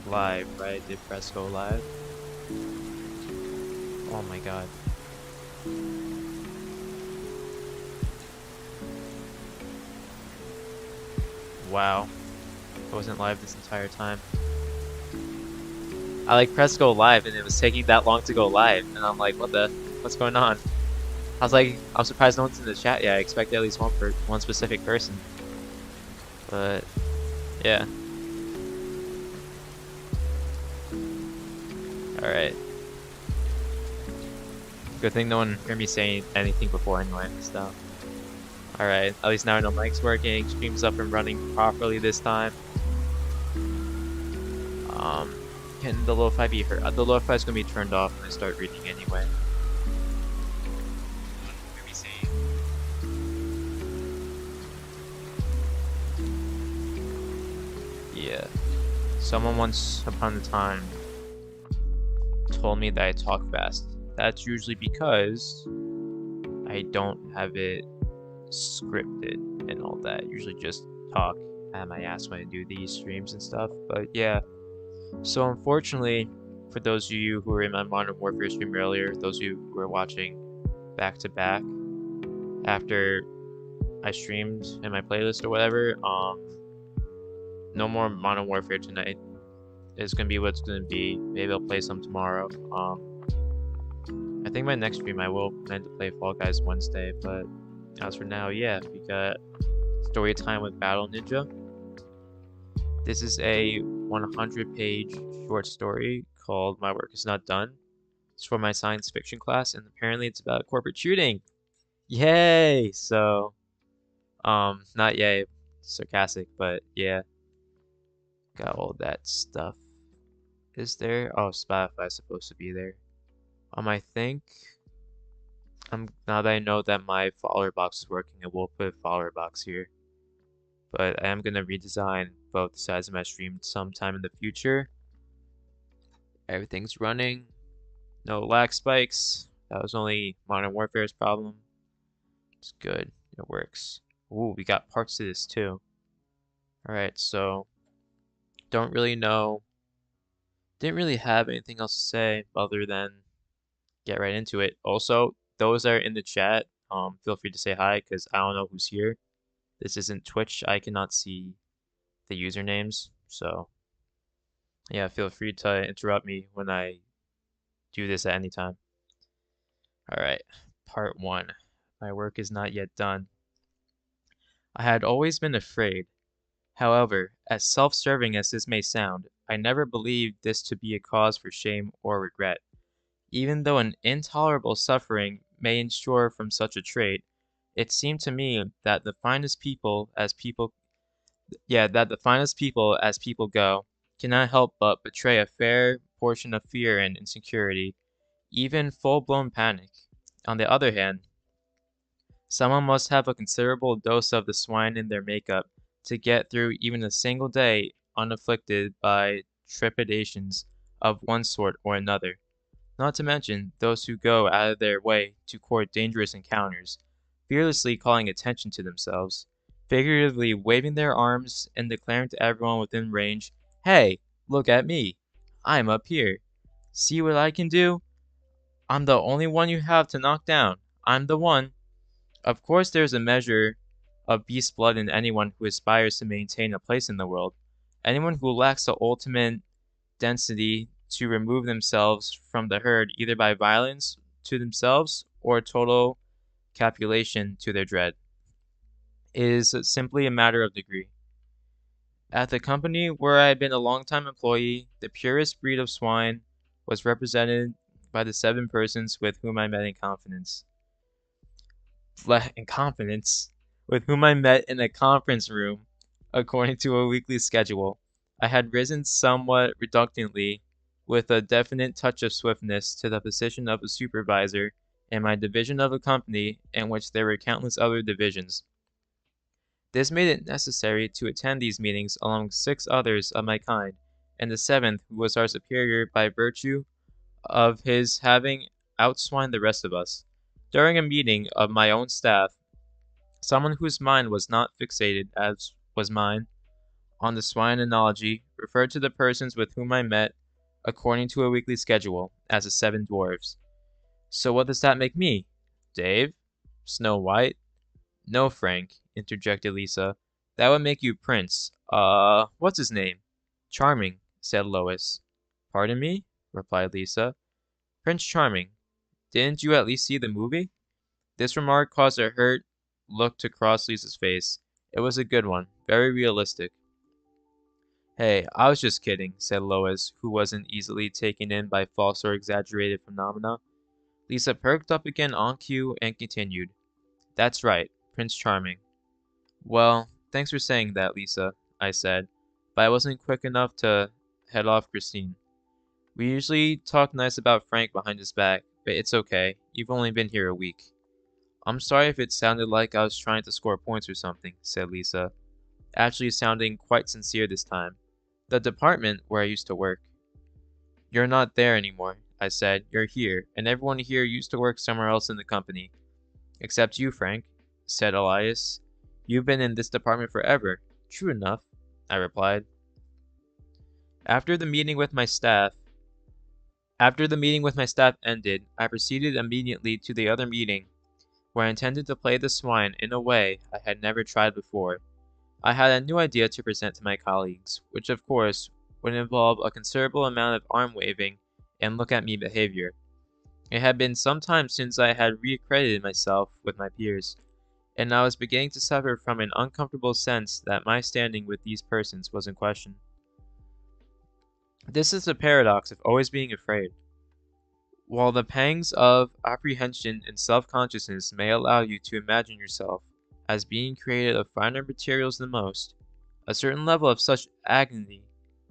live, right? Did press go live. Oh my god. Wow. I wasn't live this entire time. I like press go live and it was taking that long to go live, and I'm like, what's going on? I was like, I'm surprised no one's in the chat yet. I expected at least one specific person. But yeah. Alright. Good thing no one heard me saying anything before anyway, so. Alright, at least now I know mic's working, stream's up and running properly this time. Can the lo-fi be heard? The lo-fi is gonna be turned off when I start reading anyway. Yeah. Someone once upon a time told me that I talk fast. That's usually because I don't have it scripted and all that. Usually just talk at my ass when I do these streams and stuff. But yeah. So unfortunately, for those of you who were in my Modern Warfare stream earlier, those of you who were watching back to back after I streamed in my playlist or whatever, no more Modern Warfare tonight. It's gonna be what it's gonna be. Maybe I'll play some tomorrow. I think my next stream I will plan to play Fall Guys Wednesday, but as for now, yeah, we got Storytime with Battleninja. This is a 100-page short story called My Work Is Not Done. It's for my science fiction class, and apparently it's about corporate shooting. Yay! So, not yay, sarcastic, but yeah. Got all that stuff. Is there? Oh, Spotify's supposed to be there. I think now that I know that my follower box is working, I will put a follower box here. But I am gonna redesign both sides of my stream sometime in the future. Everything's running. No lag spikes. That was only Modern Warfare's problem. It's good. It works. Ooh, we got parts to this too. Alright, so don't really know. Didn't really have anything else to say other than get right into it. Also, those that are in the chat, feel free to say hi because I don't know who's here. This isn't Twitch. I cannot see the usernames, so yeah, feel free to interrupt me when I do this at any time. Alright, part 1. My work is not yet done. I had always been afraid. However, as self-serving as this may sound, I never believed this to be a cause for shame or regret. Even though an intolerable suffering may ensure from such a trait, it seemed to me that the finest people as people go cannot help but betray a fair portion of fear and insecurity, even full-blown panic. On the other hand, someone must have a considerable dose of the swine in their makeup to get through even a single day unafflicted by trepidations of one sort or another. Not to mention those who go out of their way to court dangerous encounters, fearlessly calling attention to themselves, figuratively waving their arms and declaring to everyone within range, "Hey, look at me. I'm up here. See what I can do? I'm the only one you have to knock down. I'm the one." Of course, there's a measure of beast blood in anyone who aspires to maintain a place in the world. Anyone who lacks the ultimate density to remove themselves from the herd either by violence to themselves or total capitulation to their dread. It is simply a matter of degree. At the company where I had been a long-time employee, the purest breed of swine was represented by the 7 persons with whom I met in confidence. With whom I met in a conference room, according to a weekly schedule. I had risen somewhat reluctantly, with a definite touch of swiftness, to the position of a supervisor in my division of a company in which there were countless other divisions. This made it necessary to attend these meetings along 6 others of my kind, and the 7th, who was our superior by virtue of his having outswined the rest of us. During a meeting of my own staff, someone whose mind was not fixated as was mine, on the swine analogy, referred to the persons with whom I met according to a weekly schedule as the 7 dwarves. So what does that make me? Dave? Snow White? No, Frank, interjected Lisa. That would make you Prince. What's his name? Charming, said Lois. Pardon me? Replied Lisa. Prince Charming. Didn't you at least see the movie? This remark caused a hurt look to cross Lisa's face. It was a good one, very realistic. Hey, I was just kidding, said Lois, who wasn't easily taken in by false or exaggerated phenomena. Lisa perked up again on cue and continued. That's right, Prince Charming. Well, thanks for saying that, Lisa, I said, but I wasn't quick enough to head off Christine. We usually talk nice about Frank behind his back, but it's okay. You've only been here a week. I'm sorry if it sounded like I was trying to score points or something, said Lisa, actually sounding quite sincere this time. The department where I used to work. You're not there anymore, I said. You're here, and everyone here used to work somewhere else in the company. Except you, Frank, said Elias. You've been in this department forever. True enough, I replied. After the meeting with my staff ended, I proceeded immediately to the other meeting, where I intended to play the swine in a way I had never tried before. I had a new idea to present to my colleagues, which of course would involve a considerable amount of arm waving and look at me behavior. It had been some time since I had reaccredited myself with my peers, and I was beginning to suffer from an uncomfortable sense that my standing with these persons was in question. This is the paradox of always being afraid. While the pangs of apprehension and self-consciousness may allow you to imagine yourself as being created of finer materials than most, a certain level of such agony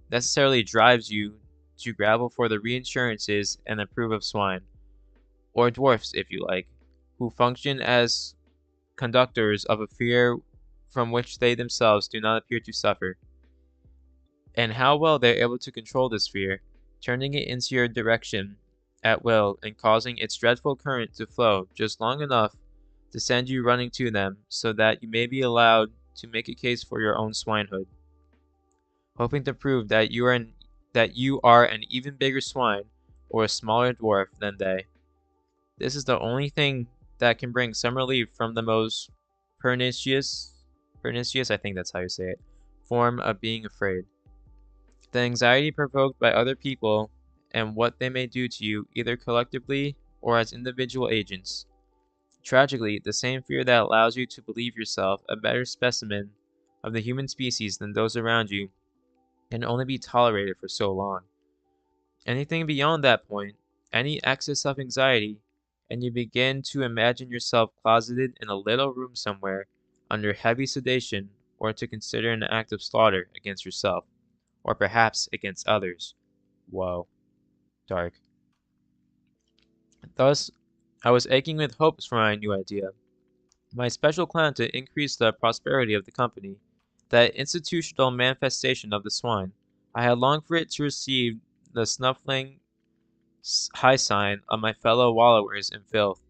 necessarily drives you to grapple for the reassurances and approve of swine, or dwarfs if you like, who function as conductors of a fear from which they themselves do not appear to suffer. And how well they are able to control this fear, turning it into your direction at will and causing its dreadful current to flow just long enough to send you running to them so that you may be allowed to make a case for your own swinehood, hoping to prove that you are an even bigger swine or a smaller dwarf than they. This is the only thing that can bring some relief from the most pernicious, I think that's how you say it, form of being afraid. The anxiety provoked by other people and what they may do to you either collectively or as individual agents. Tragically, the same fear that allows you to believe yourself a better specimen of the human species than those around you can only be tolerated for so long. Anything beyond that point, any excess of anxiety, and you begin to imagine yourself closeted in a little room somewhere under heavy sedation, or to consider an act of slaughter against yourself, or perhaps against others. Whoa. Dark. Thus, I was aching with hopes for my new idea. My special plan to increase the prosperity of the company, that institutional manifestation of the swine. I had longed for it to receive the snuffling high sign of my fellow wallowers in filth,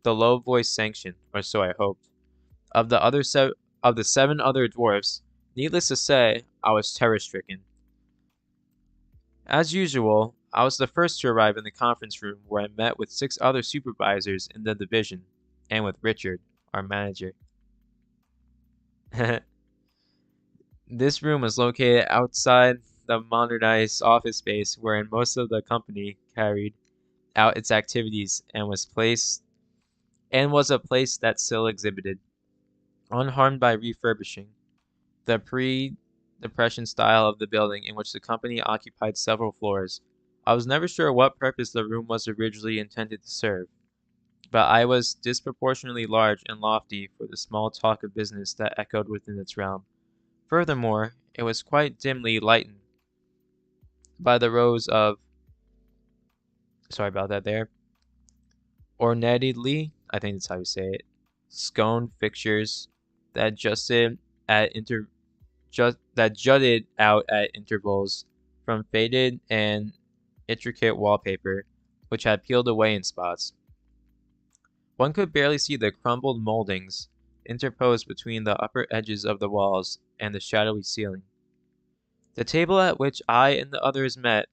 the low voiced sanction, or so I hoped, of the 7 other dwarfs. Needless to say, I was terror-stricken. As usual, I was the first to arrive in the conference room where I met with 6 other supervisors in the division, and with Richard, our manager. This room was located outside the modernized office space wherein most of the company carried out its activities and was a place that still exhibited, unharmed by refurbishing, the pre-depression style of the building in which the company occupied several floors. I was never sure what purpose the room was originally intended to serve, but I was disproportionately large and lofty for the small talk of business that echoed within its realm. Furthermore, it was quite dimly lightened by the rows of, sorry about that there, ornately, I think that's how you say it, scone fixtures that jutted out at intervals from faded and intricate wallpaper, which had peeled away in spots. One could barely see the crumbled moldings interposed between the upper edges of the walls and the shadowy ceiling. The table at which I and the others met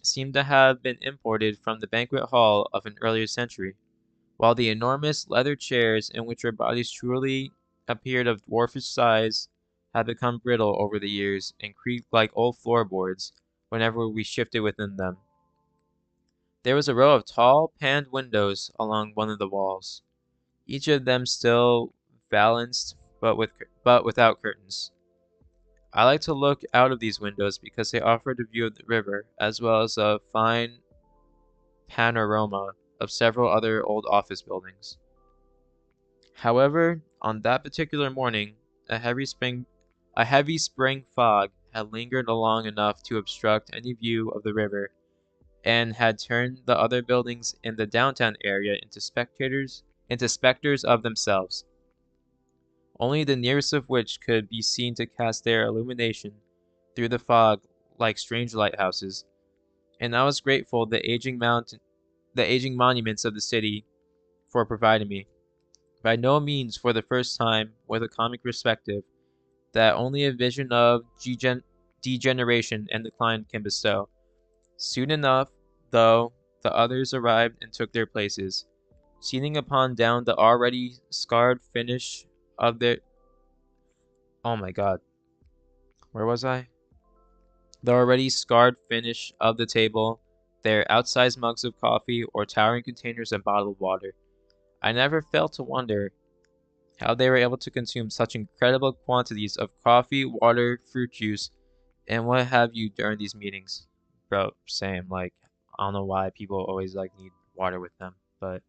seemed to have been imported from the banquet hall of an earlier century, while the enormous leather chairs in which our bodies truly appeared of dwarfish size had become brittle over the years and creaked like old floorboards whenever we shifted within them. There was a row of tall, paned windows along one of the walls, each of them still valanced but without curtains. I like to look out of these windows because they offered a view of the river as well as a fine panorama of several other old office buildings. However, on that particular morning, a heavy spring fog had lingered long enough to obstruct any view of the river and had turned the other buildings in the downtown area into specters of themselves, only the nearest of which could be seen to cast their illumination through the fog like strange lighthouses. And I was grateful the aging monuments of the city for providing me, by no means for the first time, with a comic perspective that only a vision of degeneration and decline can bestow. Soon enough, though, the others arrived and took their places, seating upon down the already scarred finish of their. Oh my god, where was I? The already scarred finish of the table, their outsized mugs of coffee or towering containers of bottled water. I never failed to wonder how they were able to consume such incredible quantities of coffee, water, fruit juice, and what have you during these meetings. Bro, same. Like, I don't know why people always like need water with them, but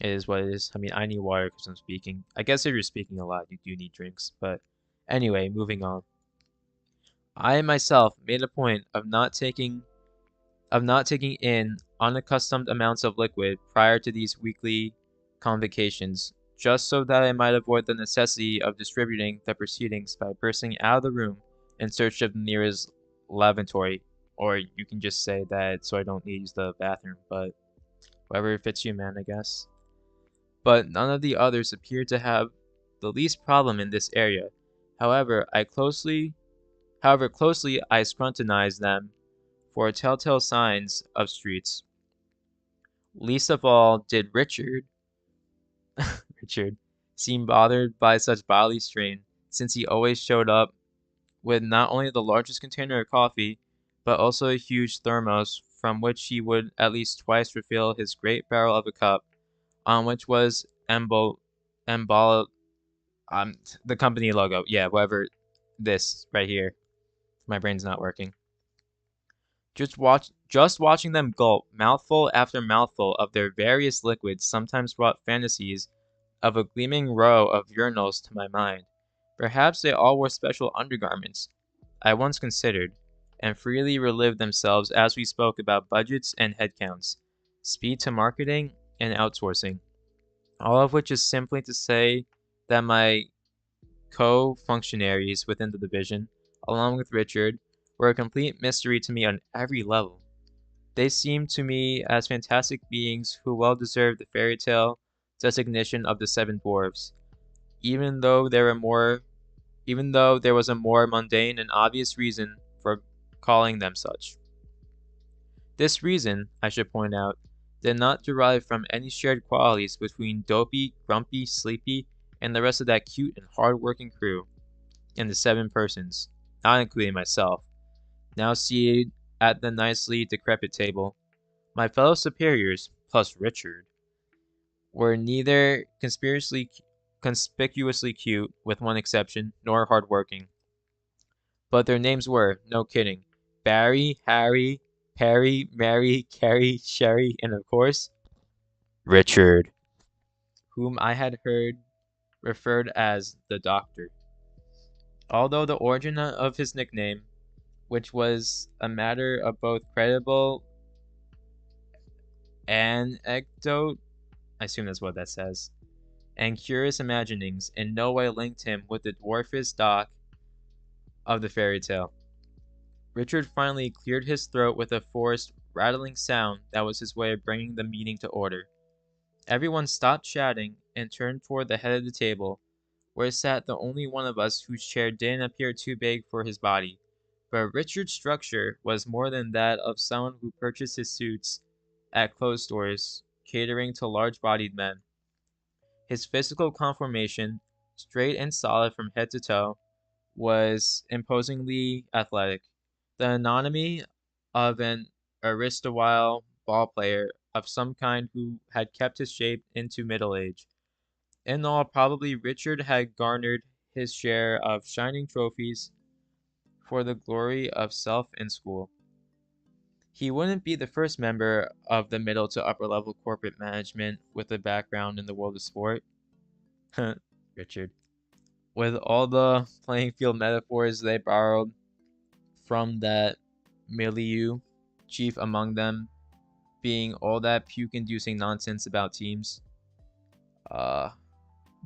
it is what it is. I mean, I need water because I'm speaking. I guess if you're speaking a lot, you do need drinks. But anyway, moving on. I myself made a point of not taking in unaccustomed amounts of liquid prior to these weekly convocations, just so that I might avoid the necessity of distributing the proceedings by bursting out of the room in search of the nearest lavatory, or you can just say that so I don't need to use the bathroom, but whatever fits you, man, I guess. But none of the others appeared to have the least problem in this area. However, closely I scrutinized them for telltale signs of streets. Least of all did Richard, seem bothered by such bodily strain, since he always showed up with not only the largest container of coffee, but also a huge thermos from which he would at least twice refill his great barrel of a cup, on which was embol um the company logo. Yeah, whatever this right here. My brain's not working. Just watching them gulp mouthful after mouthful of their various liquids sometimes brought fantasies of a gleaming row of urinals to my mind. Perhaps they all wore special undergarments, I once considered, and freely relived themselves as we spoke about budgets and headcounts, speed to marketing, and outsourcing. All of which is simply to say that my co-functionaries within the division, along with Richard, were a complete mystery to me on every level. They seemed to me as fantastic beings who well deserved the fairy tale designation of the seven dwarfs, even though there was a more mundane and obvious reason for calling them such. This reason, I should point out, did not derive from any shared qualities between Dopey, Grumpy, Sleepy, and the rest of that cute and hard-working crew, and the seven persons, not including myself, now seated at the nicely decrepit table. My fellow superiors, plus Richard, were neither conspicuously cute, with one exception, nor hardworking. But their names were, no kidding, Barry, Harry, Perry, Mary, Carrie, Sherry, and of course, Richard, whom I had heard referred as the Doctor. Although the origin of his nickname, which was a matter of both credible anecdote, I assume that's what that says, and curious imaginings, in no way linked him with the dwarfish Doc of the fairy tale. Richard finally cleared his throat with a forced, rattling sound that was his way of bringing the meeting to order. Everyone stopped chatting and turned toward the head of the table, where sat the only one of us whose chair didn't appear too big for his body, But Richard's structure was more than that of someone who purchased his suits at clothes stores, catering to large-bodied men. His physical conformation, straight and solid from head to toe, was imposingly athletic, the anatomy of an erstwhile ball player of some kind who had kept his shape into middle age. In all, probably Richard had garnered his share of shining trophies for the glory of self in school. He wouldn't be the first member of the middle to upper level corporate management with a background in the world of sport. Richard. With all the playing field metaphors they borrowed from that milieu, chief among them being all that puke-inducing nonsense about teams.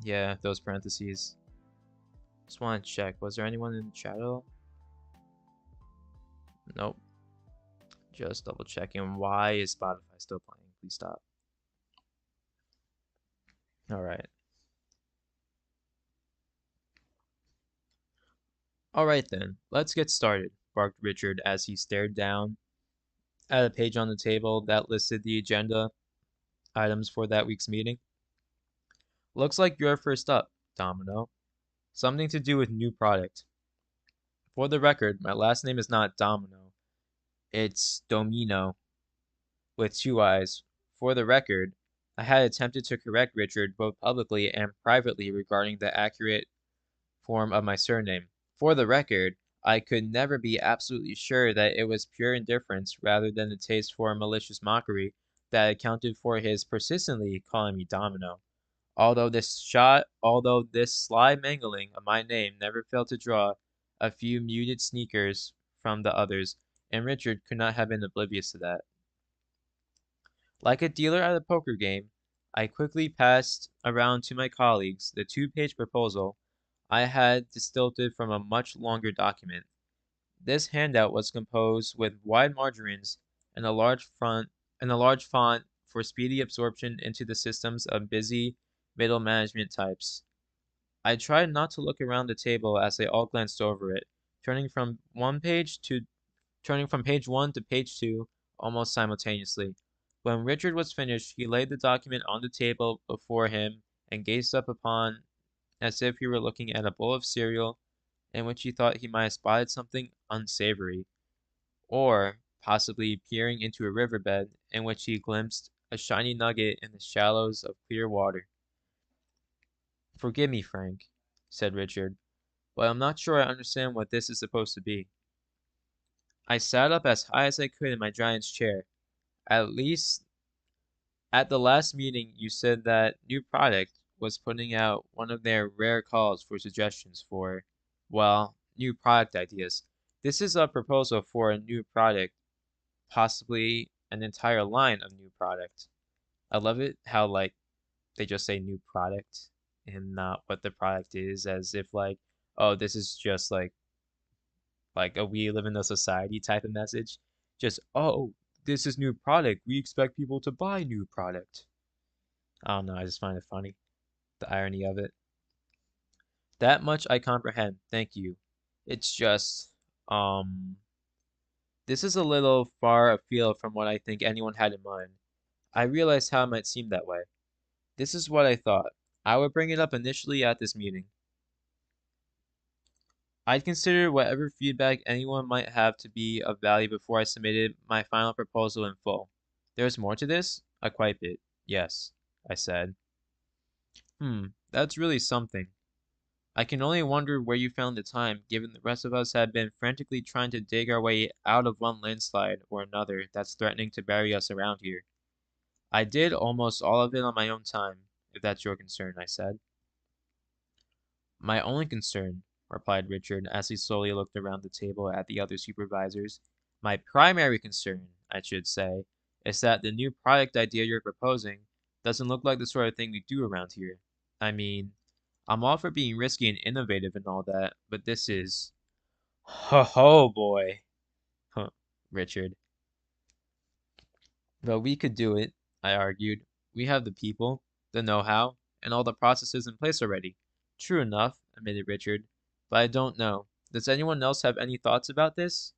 Yeah, those parentheses. Just want to check. Was there anyone in the chat at all? Nope. Just double checking. Why is Spotify still playing? Please stop. Alright. Alright then, let's get started, barked Richard as he stared down at a page on the table that listed the agenda items for that week's meeting. Looks like you're first up, Domino. Something to do with new product. For the record, my last name is not Domino. It's Domino, with two eyes. For the record, I had attempted to correct Richard both publicly and privately regarding the accurate form of my surname. For the record, I could never be absolutely sure that it was pure indifference rather than a taste for malicious mockery that accounted for his persistently calling me Domino. Although this sly mangling of my name never failed to draw a few muted sneakers from the others, and Richard could not have been oblivious to that. Like a dealer at a poker game, I quickly passed around to my colleagues the two-page proposal I had distilled from a much longer document. This handout was composed with wide margins and a large font for speedy absorption into the systems of busy middle management types. I tried not to look around the table as they all glanced over it, turning from page 1 to page 2 almost simultaneously. When Richard was finished, he laid the document on the table before him and gazed up upon as if he were looking at a bowl of cereal in which he thought he might have spotted something unsavory, or possibly peering into a riverbed in which he glimpsed a shiny nugget in the shallows of clear water. "Forgive me, Frank," said Richard, "but I'm not sure I understand what this is supposed to be." I sat up as high as I could in my giant's chair. At least, at the last meeting you said that New Product was putting out one of their rare calls for suggestions for, well, new product ideas. This is a proposal for a new product, possibly an entire line of new product. I love it how, like, they just say new product and not what the product is, as if, like, oh, this is just like a we live in a society type of message. Just, oh, this is new product. We expect people to buy new product. I don't know. I just find it funny, the irony of it. That much I comprehend. Thank you. It's just, this is a little far afield from what I think anyone had in mind. I realized how it might seem that way. This is what I thought. I would bring it up initially at this meeting. I'd consider whatever feedback anyone might have to be of value before I submitted my final proposal in full. There's more to this? Quite a bit. Yes, I said. That's really something. I can only wonder where you found the time, given the rest of us have been frantically trying to dig our way out of one landslide or another that's threatening to bury us around here. I did almost all of it on my own time, if that's your concern, I said. My only concern, replied Richard as he slowly looked around the table at the other supervisors, my primary concern, I should say, is that the new product idea you're proposing doesn't look like the sort of thing we do around here. I mean, I'm all for being risky and innovative and all that, but this is... Ho boy, huh, Richard. Well, we could do it, I argued. We have the people, the know-how, and all the processes in place already. True enough, admitted Richard, but I don't know. Does anyone else have any thoughts about this?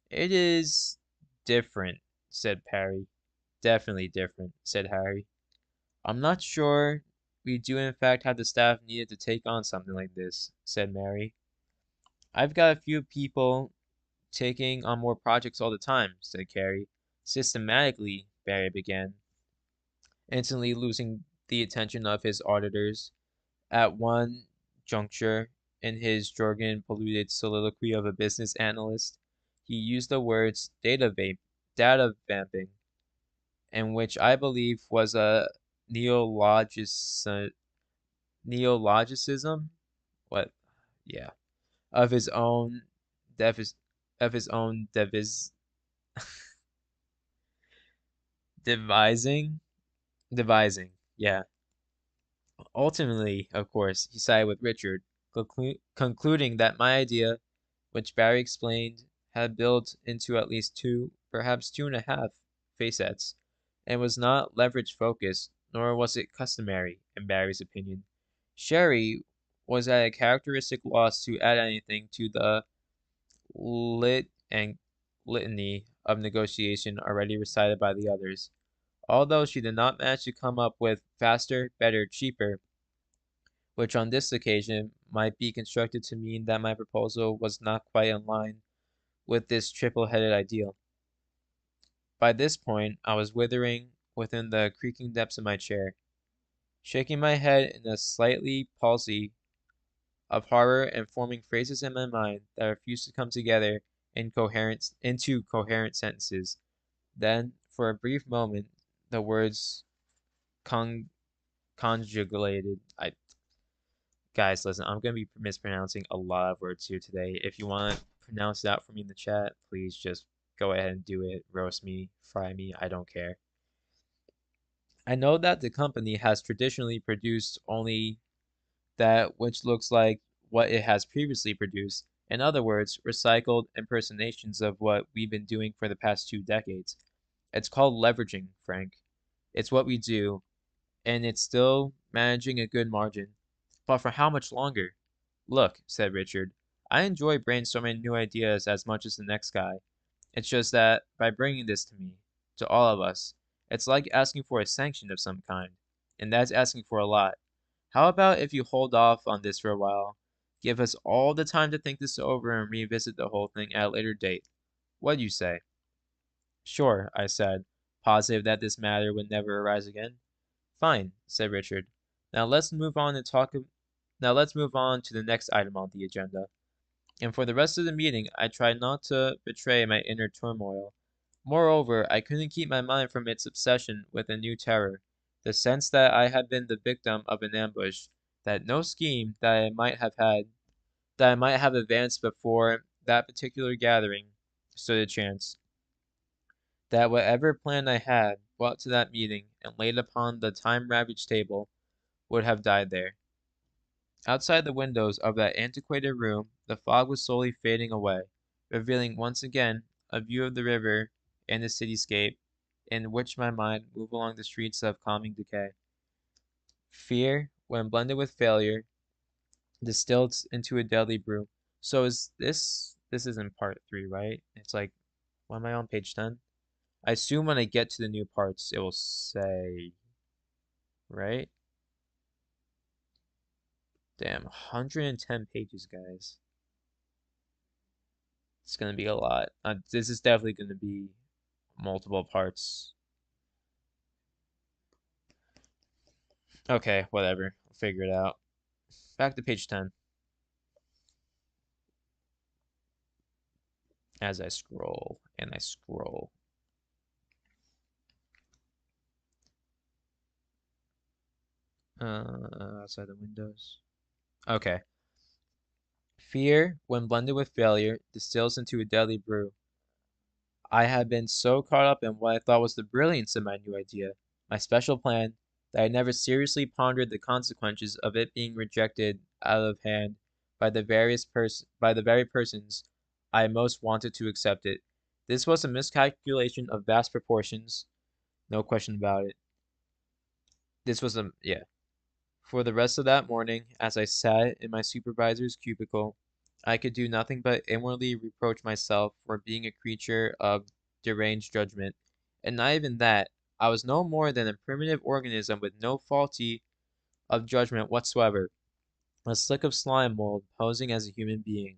It is different, said Parry. Definitely different, said Harry. I'm not sure we do in fact have the staff needed to take on something like this, said Mary. I've got a few people taking on more projects all the time, said Carrie. Systematically, Barry began, instantly losing the attention of his auditors. At one juncture, in his jargon polluted soliloquy of a business analyst, he used the words data vamping, and which I believe was a neologism. Neologicism? What? Yeah, of his own devis of his own devising devising. Yeah. Ultimately, of course, he sided with Richard, concluding that my idea, which Barry explained, had built into at least two, perhaps two and a half, facets, and was not leverage focused, nor was it customary, in Barry's opinion. Sherry was at a characteristic loss to add anything to the lit and litany of negotiation already recited by the others. Although she did not manage to come up with faster, better, cheaper, which on this occasion might be construed to mean that my proposal was not quite in line with this triple-headed ideal. By this point, I was withering within the creaking depths of my chair, shaking my head in a slightly palsy of horror and forming phrases in my mind that refused to come together into coherent sentences. Then, for a brief moment, the words con- conjugated. Guys, listen, I'm gonna be mispronouncing a lot of words here today. If you want to pronounce it out for me in the chat, please just go ahead and do it. Roast me, fry me, I don't care. I know that the company has traditionally produced only that which looks like what it has previously produced. In other words, recycled impersonations of what we've been doing for the past 2 decades. It's called leveraging, Frank. It's what we do, and it's still managing a good margin. But for how much longer? Look, said Richard, I enjoy brainstorming new ideas as much as the next guy. It's just that by bringing this to me, to all of us, it's like asking for a sanction of some kind, and that's asking for a lot. How about if you hold off on this for a while? Give us all the time to think this over and revisit the whole thing at a later date. What do you say? Sure, I said, positive that this matter would never arise again. Fine, said Richard. Now let's move on and talk. Now let's move on to the next item on the agenda. And for the rest of the meeting, I tried not to betray my inner turmoil. Moreover, I couldn't keep my mind from its obsession with a new terror, the sense that I had been the victim of an ambush, that no scheme that I might have advanced before that particular gathering stood a chance, that whatever plan I had brought to that meeting and laid upon the time-ravaged table would have died there. Outside the windows of that antiquated room the fog was slowly fading away, revealing once again a view of the river and the cityscape, in which my mind moved along the streets of calming decay. Fear, when blended with failure, distilled into a deadly brew. So is this is in part 3, right? It's like, why am I on page 10? I assume when I get to the new parts, it will say, right? Damn, 110 pages, guys. It's gonna be a lot. This is definitely gonna be multiple parts. Okay, whatever. I'll figure it out. Back to page 10. As I scroll and I scroll. Outside the windows. Okay. Fear, when blended with failure, distills into a deadly brew. I had been so caught up in what I thought was the brilliance of my new idea, my special plan, that I never seriously pondered the consequences of it being rejected out of hand by the very persons I most wanted to accept it. This was a miscalculation of vast proportions, no question about it. This was yeah. For the rest of that morning, as I sat in my supervisor's cubicle, I could do nothing but inwardly reproach myself for being a creature of deranged judgment. And not even that. I was no more than a primitive organism with no faculty of judgment whatsoever, a slick of slime mold posing as a human being.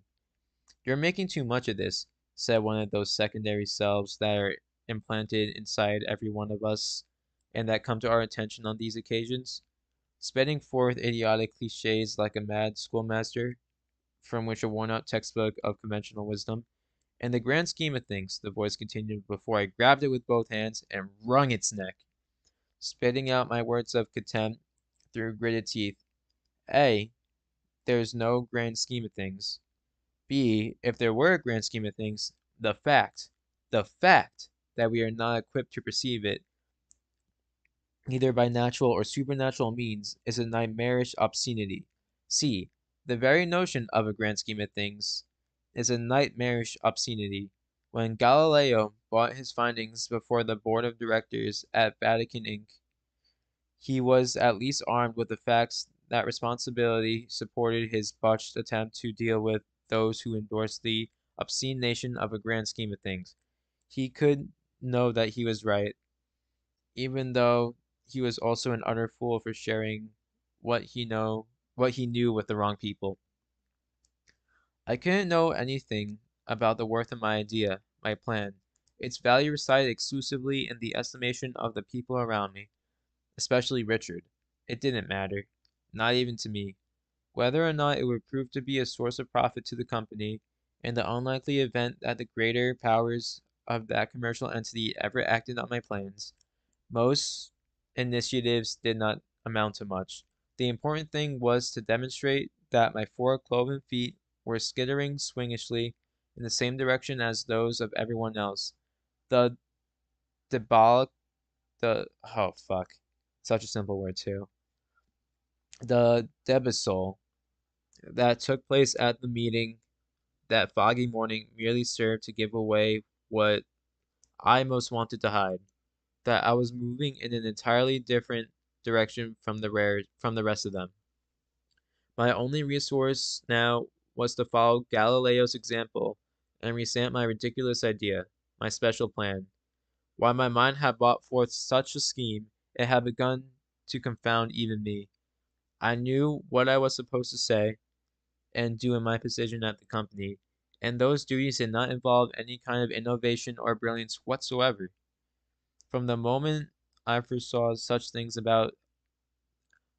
You're making too much of this, said one of those secondary selves that are implanted inside every one of us and that come to our attention on these occasions, spitting forth idiotic cliches like a mad schoolmaster from which a worn-out textbook of conventional wisdom. In the grand scheme of things, the voice continued before I grabbed it with both hands and wrung its neck, spitting out my words of contempt through gritted teeth. A, there's no grand scheme of things. B, if there were a grand scheme of things, the fact that we are not equipped to perceive it, either by natural or supernatural means, is a nightmarish obscenity. C, the very notion of a grand scheme of things is a nightmarish obscenity. When Galileo brought his findings before the board of directors at Vatican Inc., he was at least armed with the facts that responsibility supported his botched attempt to deal with those who endorsed the obscene nation of a grand scheme of things. He could know that he was right, even though he was also an utter fool for sharing what he knew with the wrong people. I couldn't know anything about the worth of my idea, my plan. Its value resided exclusively in the estimation of the people around me, especially Richard. It didn't matter, not even to me, whether or not it would prove to be a source of profit to the company, in the unlikely event that the greater powers of that commercial entity ever acted on my plans. Most initiatives did not amount to much. The important thing was to demonstrate that my four cloven feet were skittering swingishly in the same direction as those of everyone else. The debal the oh fuck. Such a simple word too. The debasol that took place at the meeting that foggy morning merely served to give away what I most wanted to hide, that I was moving in an entirely different direction from the rest of them. My only resource now was to follow Galileo's example and resent my ridiculous idea, my special plan. While my mind had brought forth such a scheme, it had begun to confound even me. I knew what I was supposed to say and do in my position at the company, and those duties did not involve any kind of innovation or brilliance whatsoever. From the moment I foresaw such things about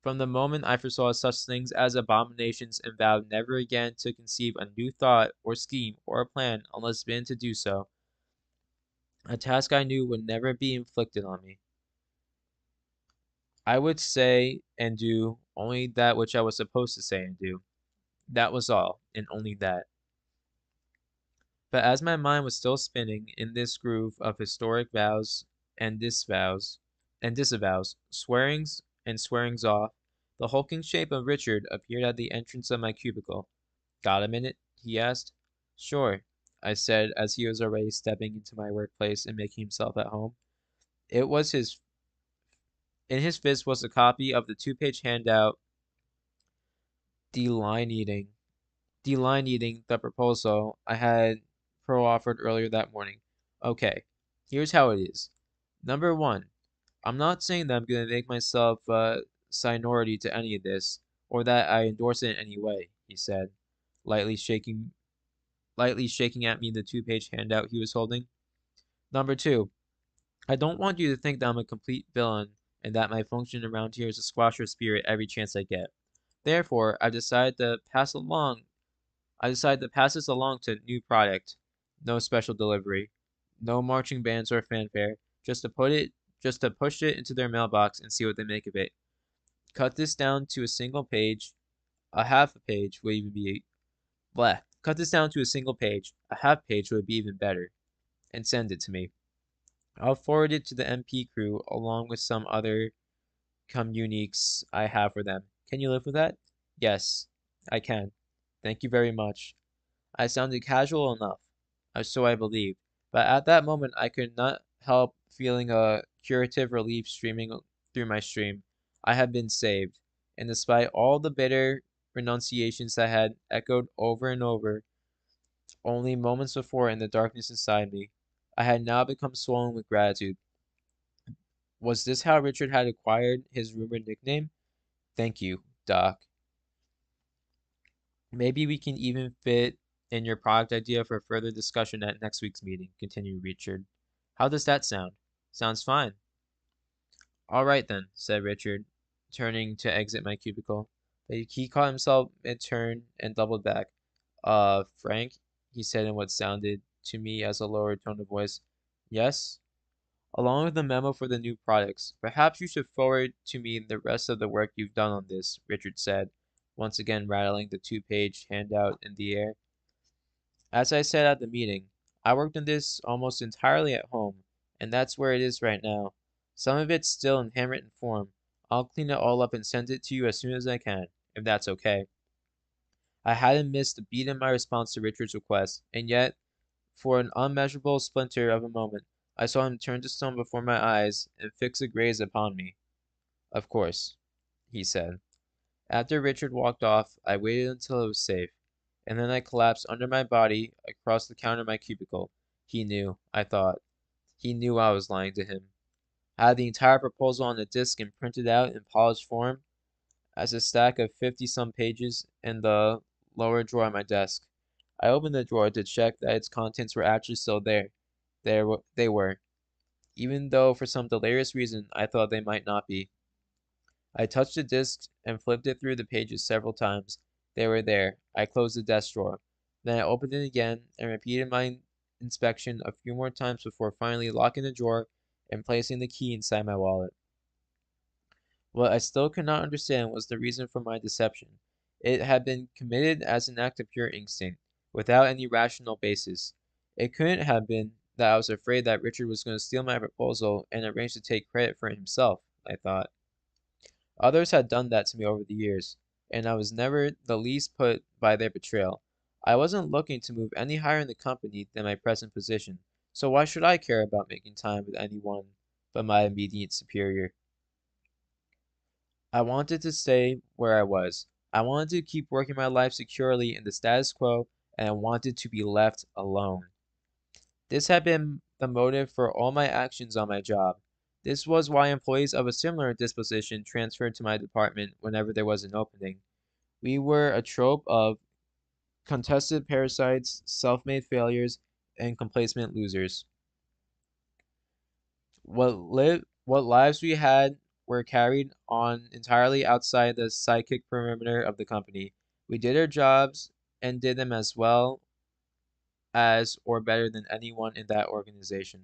From the moment I foresaw such things as abominations and vowed never again to conceive a new thought or scheme or a plan unless bidden to do so, a task I knew would never be inflicted on me. I would say and do only that which I was supposed to say and do. That was all, and only that. But as my mind was still spinning in this groove of historic vows and disavows, swearings and swearings off, the hulking shape of Richard appeared at the entrance of my cubicle. "Got a minute?" he asked. "Sure," I said as he was already stepping into my workplace and making himself at home. It was his In his fist was a copy of the two-page handout delineating delineating the proposal I had pro-offered earlier that morning. Okay, here's how it is. Number one, I'm not saying that I'm going to make myself a seniority to any of this, or that I endorse it in any way, he said, lightly shaking lightly shaking at me the two-page handout he was holding. Number two, I don't want you to think that I'm a complete villain and that my function around here is to squash your spirit every chance I get. Therefore, I decided to pass this along to new product. No special delivery. No marching bands or fanfare. Just to push it into their mailbox and see what they make of it. Cut this down to a single page. A half a page would even be blah. Cut this down to a single page. A half page would be even better. And send it to me. I'll forward it to the MP crew along with some other communiques I have for them. Can you live with that? Yes, I can. Thank you very much. I sounded casual enough, so I believed, but at that moment I could not help feeling a curative relief streaming through my stream. I had been saved, and despite all the bitter renunciations that had echoed over and over only moments before in the darkness inside me. I had now become swollen with gratitude. Was this how Richard had acquired his rumored nickname? Thank you, Doc. Maybe we can even fit in your product idea for further discussion at next week's meeting, continued Richard. How does that sound? Sounds fine. All right then, said Richard, turning to exit my cubicle. But he caught himself mid-turn and doubled back. Frank, he said in what sounded to me as a lower tone of voice. Yes? Along with the memo for the new products, perhaps you should forward to me the rest of the work you've done on this, Richard said, once again rattling the 2-page handout in the air. As I said at the meeting, I worked on this almost entirely at home, and that's where it is right now. Some of it's still in handwritten form. I'll clean it all up and send it to you as soon as I can, if that's okay. I hadn't missed a beat in my response to Richard's request, and yet, for an unmeasurable splinter of a moment, I saw him turn to stone before my eyes and fix a gaze upon me. Of course, he said. After Richard walked off, I waited until it was safe, and then I collapsed under my body across the counter of my cubicle. He knew, I thought. He knew I was lying to him. I had the entire proposal on a disk and printed out in polished form as a stack of 50-some pages in the lower drawer of my desk. I opened the drawer to check that its contents were actually still there. They were, even though for some delirious reason I thought they might not be. I touched the disc and flipped it through the pages several times. They were there. I closed the desk drawer. Then I opened it again and repeated my inspection a few more times before finally locking the drawer and placing the key inside my wallet. What I still could not understand was the reason for my deception. It had been committed as an act of pure instinct, without any rational basis. It couldn't have been that I was afraid that Richard was going to steal my proposal and arrange to take credit for it himself, I thought. Others had done that to me over the years, and I was never the least put by their betrayal. I wasn't looking to move any higher in the company than my present position, so why should I care about making time with anyone but my immediate superior? I wanted to stay where I was. I wanted to keep working my life securely in the status quo, and I wanted to be left alone. This had been the motive for all my actions on my job. This was why employees of a similar disposition transferred to my department whenever there was an opening. We were a trope of contested parasites, self-made failures, and complacent losers. What lives we had were carried on entirely outside the psychic perimeter of the company. We did our jobs and did them as well as or better than anyone in that organization.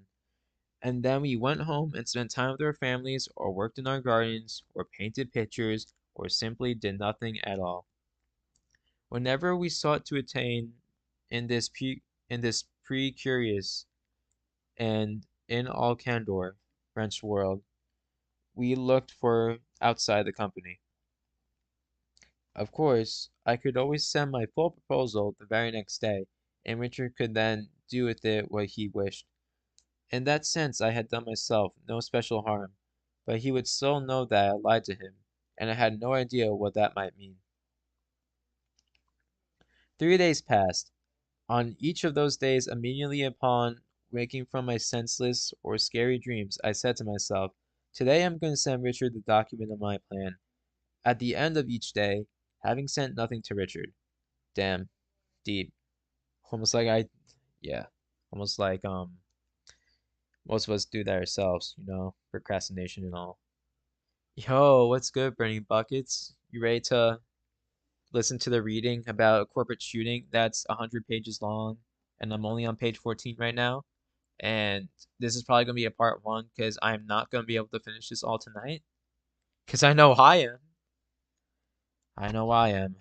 And then we went home and spent time with our families, or worked in our gardens, or painted pictures, or simply did nothing at all. Whenever we sought to attain in this pre-curious and in all candor French world, we looked for outside the company. Of course, I could always send my full proposal the very next day, and Richard could then do with it what he wished. In that sense I had done myself no special harm, but he would still know that I lied to him, and I had no idea what that might mean. 3 days passed. On each of those days, immediately upon waking from my senseless or scary dreams, I said to myself, today I'm going to send Richard the document of my plan. At the end of each day, having sent nothing to Richard. Damn, deep. Almost like yeah, almost like most of us do that ourselves, procrastination and all. Yo, what's good, Burning Buckets? You ready to listen to the reading about a corporate shooting that's 100 pages long, and I'm only on page 14 right now? And this is probably going to be a part one because I'm not going to be able to finish this all tonight. Because I know I am. I know I am.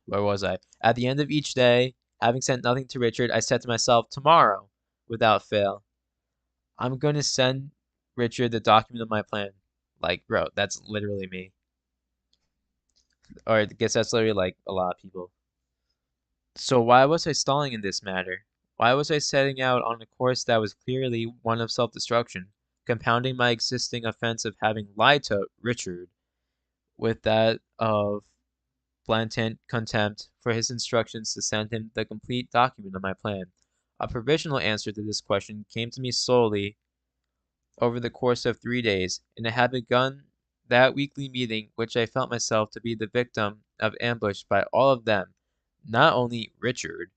Where was I? At the end of each day, having sent nothing to Richard, I said to myself, tomorrow, without fail, I'm going to send Richard the document of my plan. Like, bro, that's literally me. Or I guess that's literally like a lot of people. So why was I stalling in this matter? Why was I setting out on a course that was clearly one of self-destruction, compounding my existing offense of having lied to Richard? with that of blatant contempt for his instructions to send him the complete document of my plan. A provisional answer to this question came to me slowly over the course of 3 days, and it had begun that weekly meeting which I felt myself to be the victim of ambush by all of them, not only Richard.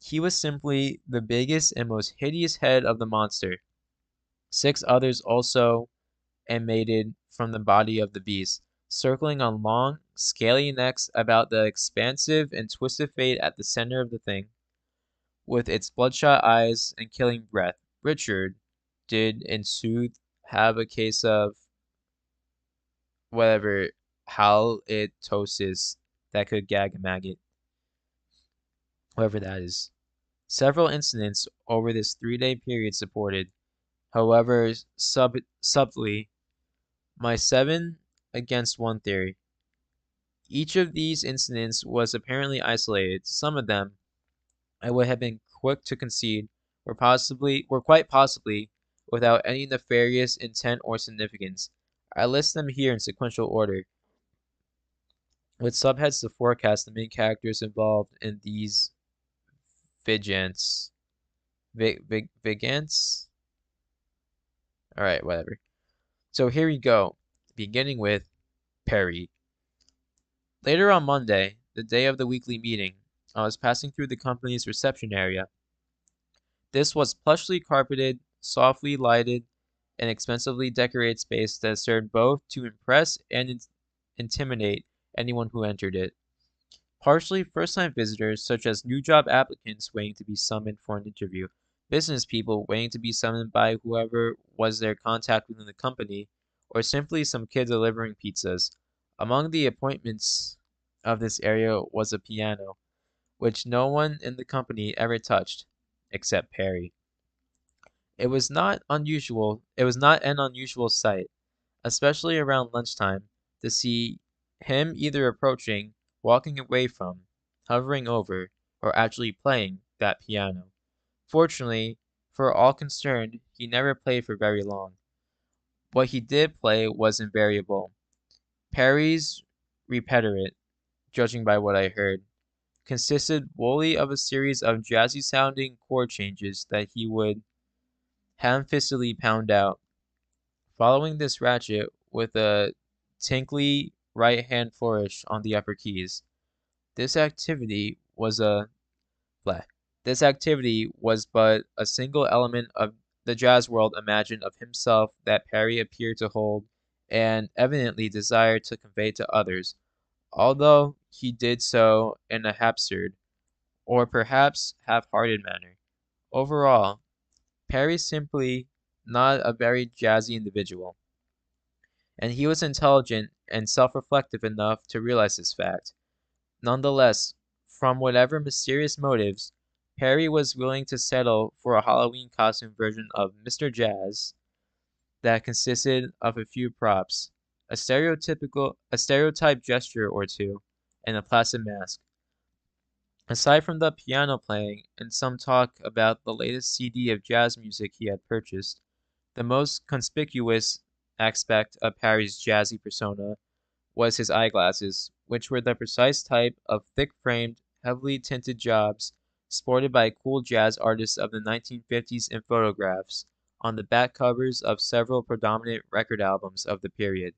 He was simply the biggest and most hideous head of the monster. 6 others also emanated from the body of the beast, circling on long, scaly necks about the expansive and twisted fate at the center of the thing, with its bloodshot eyes and killing breath. Richard did, in sooth, have a case of whatever halitosis that could gag a maggot, whatever that is. Several incidents over this 3-day period supported, however subtly, my 7 against 1 theory. Each of these incidents was apparently isolated. Some of them, I would have been quick to concede, were quite possibly without any nefarious intent or significance. I list them here in sequential order, with subheads to forecast the main characters involved in these vigants. Vigants? Alright, whatever. So here we go, beginning with Perry. Later on Monday, the day of the weekly meeting, I was passing through the company's reception area. This was plushly carpeted, softly lighted, and expensively decorated space that served both to impress and intimidate anyone who entered it. Partially first-time visitors, such as new job applicants waiting to be summoned for an interview, business people waiting to be summoned by whoever was their contact within the company, or simply some kid delivering pizzas. Among the appointments of this area was a piano, which no one in the company ever touched, except Perry. It was not an unusual sight, especially around lunchtime, to see him either approaching, walking away from, hovering over, or actually playing that piano. Fortunately, for all concerned, he never played for very long. What he did play was invariable. Perry's repertoire, judging by what I heard, consisted wholly of a series of jazzy-sounding chord changes that he would ham-fistedly pound out, following this ratchet with a tinkly right-hand flourish on the upper keys. This activity was a bleh. This activity was but a single element of the jazz world imagined of himself that Perry appeared to hold and evidently desired to convey to others, although he did so in a absurd, or perhaps half-hearted manner. Overall, Perry's simply not a very jazzy individual, and he was intelligent and self-reflective enough to realize this fact. Nonetheless, from whatever mysterious motives, Perry was willing to settle for a Halloween costume version of Mr. Jazz that consisted of a few props, a stereotype gesture or two, and a placid mask. Aside from the piano playing and some talk about the latest CD of jazz music he had purchased, the most conspicuous aspect of Perry's jazzy persona was his eyeglasses, which were the precise type of thick-framed, heavily tinted jobs sported by cool jazz artists of the 1950s in photographs on the back covers of several predominant record albums of the period.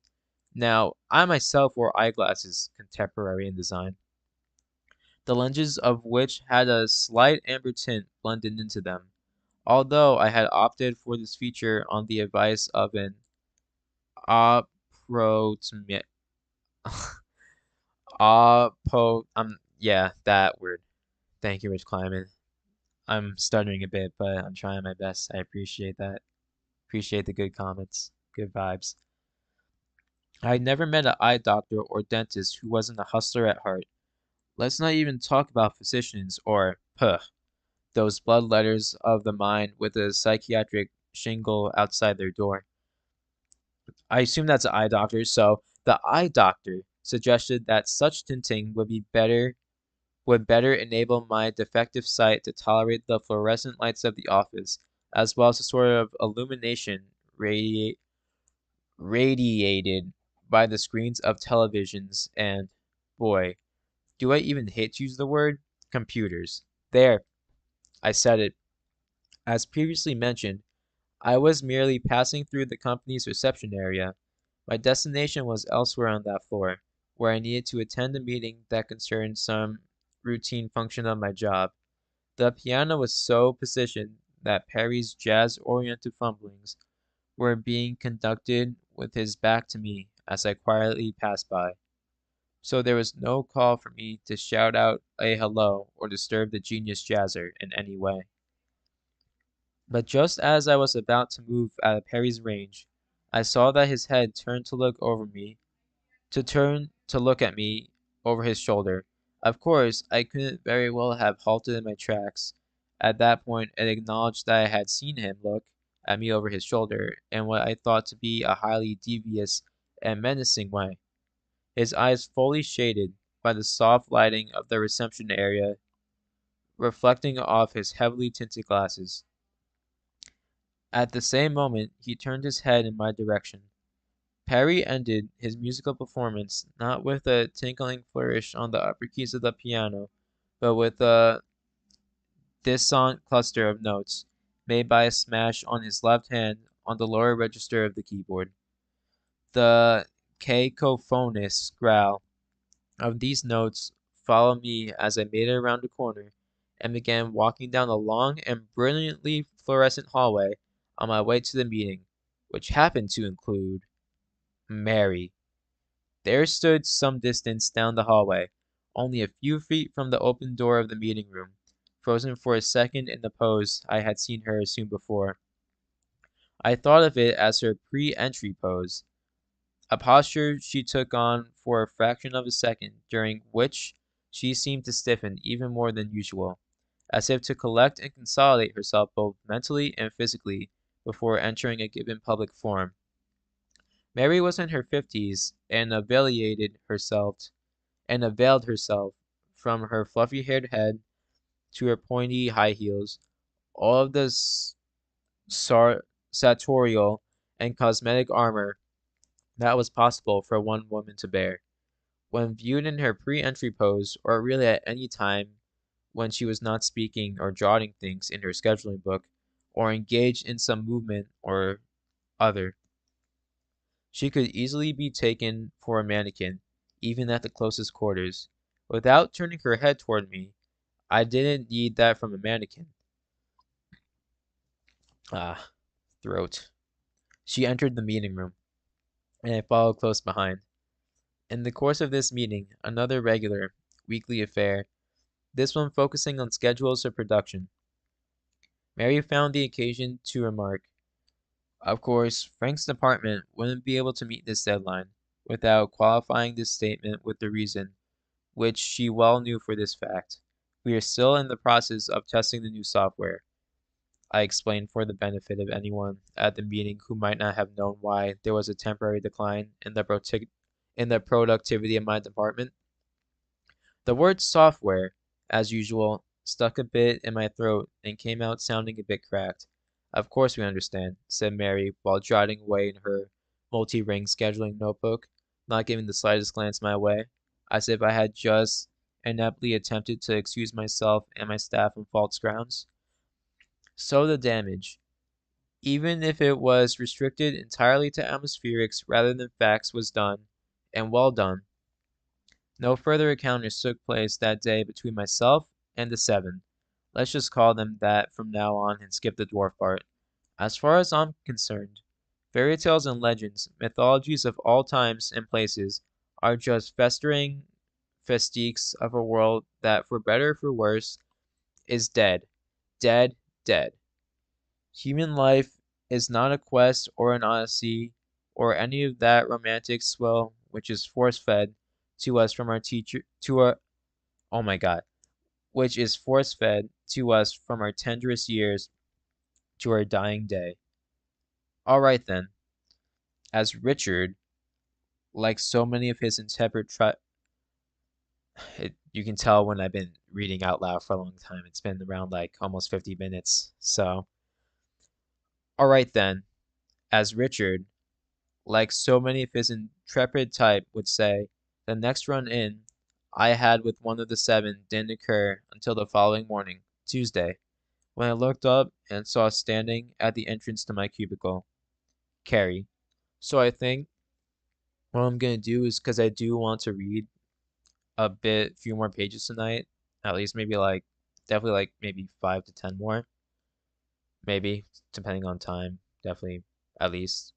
Now, I myself wore eyeglasses contemporary in design, the lenses of which had a slight amber tint blended into them, although I had opted for this feature on the advice of an approximate yeah, that word. Thank you, Rich Kleiman. I'm stuttering a bit, but I'm trying my best. I appreciate that. Appreciate the good comments, good vibes. I had never met an eye doctor or dentist who wasn't a hustler at heart. Let's not even talk about physicians or, those bloodletters of the mind with a psychiatric shingle outside their door. I assume that's an eye doctor, so the eye doctor suggested that such tinting would better enable my defective sight to tolerate the fluorescent lights of the office, as well as the sort of illumination radiated by the screens of televisions and, boy, do I even hate to use the word, computers. There, I said it. As previously mentioned, I was merely passing through the company's reception area. My destination was elsewhere on that floor, where I needed to attend a meeting that concerned some routine function of my job. The piano was so positioned that Perry's jazz-oriented fumblings were being conducted with his back to me as I quietly passed by. So there was no call for me to shout out a hello or disturb the genius jazzer in any way. But just as I was about to move out of Perry's range, I saw that his head turned to look at me over his shoulder. Of course, I couldn't very well have halted in my tracks at that point and acknowledged that I had seen him look at me over his shoulder in what I thought to be a highly devious and menacing way. His eyes fully shaded by the soft lighting of the reception area reflecting off his heavily tinted glasses. At the same moment, he turned his head in my direction. Perry ended his musical performance not with a tinkling flourish on the upper keys of the piano, but with a dissonant cluster of notes made by a smash on his left hand on the lower register of the keyboard. The cacophonous growl of these notes followed me as I made it around the corner and began walking down the long and brilliantly fluorescent hallway on my way to the meeting, which happened to include Mary. There stood some distance down the hallway, only a few feet from the open door of the meeting room, frozen for a second in the pose I had seen her assume before. I thought of it as her pre-entry pose, a posture she took on for a fraction of a second, during which she seemed to stiffen even more than usual, as if to collect and consolidate herself both mentally and physically before entering a given public forum. Mary was in her 50s and availed herself from her fluffy-haired head to her pointy high heels, all of the sartorial and cosmetic armor that was possible for one woman to bear. When viewed in her pre-entry pose, or really at any time when she was not speaking or jotting things in her scheduling book, or engaged in some movement or other, she could easily be taken for a mannequin, even at the closest quarters. Without turning her head toward me, I didn't need that from a mannequin. Ah, throat. She entered the meeting room, and I followed close behind. In the course of this meeting, another regular, weekly affair, this one focusing on schedules of production, Mary found the occasion to remark, of course, Frank's department wouldn't be able to meet this deadline without qualifying this statement with the reason, which she well knew for this fact. We are still in the process of testing the new software. I explained for the benefit of anyone at the meeting who might not have known why there was a temporary decline in the productivity of my department. The word software, as usual, stuck a bit in my throat and came out sounding a bit cracked. Of course we understand, said Mary while jotting away in her multi-ring scheduling notebook, not giving the slightest glance my way, as if I had just ineptly attempted to excuse myself and my staff on false grounds. So the damage, even if it was restricted entirely to atmospherics rather than facts, was done, and well done. No further encounters took place that day between myself and the seven. Let's just call them that from now on and skip the dwarf part. As far as I'm concerned, fairy tales and legends, mythologies of all times and places, are just festering festiques of a world that, for better or for worse, is dead. Dead, dead. Human life is not a quest or an odyssey or any of that romantic swill which is force-fed to us from our teacher to our oh my god, which is force-fed to us from our tenderest years to our dying day. All right then, as Richard, like so many of his you can tell when I've been reading out loud for a long time. It's been around like almost 50 minutes. So, all right then, as Richard Like so many of his intrepid type would say, the next run in I had with one of the 7 didn't occur until the following morning, Tuesday, when I looked up and saw standing at the entrance to my cubicle, Carrie. So I think what I'm gonna do is because I do want to read few more pages tonight, at least maybe like definitely like maybe 5 to 10 more, maybe depending on time, definitely at least.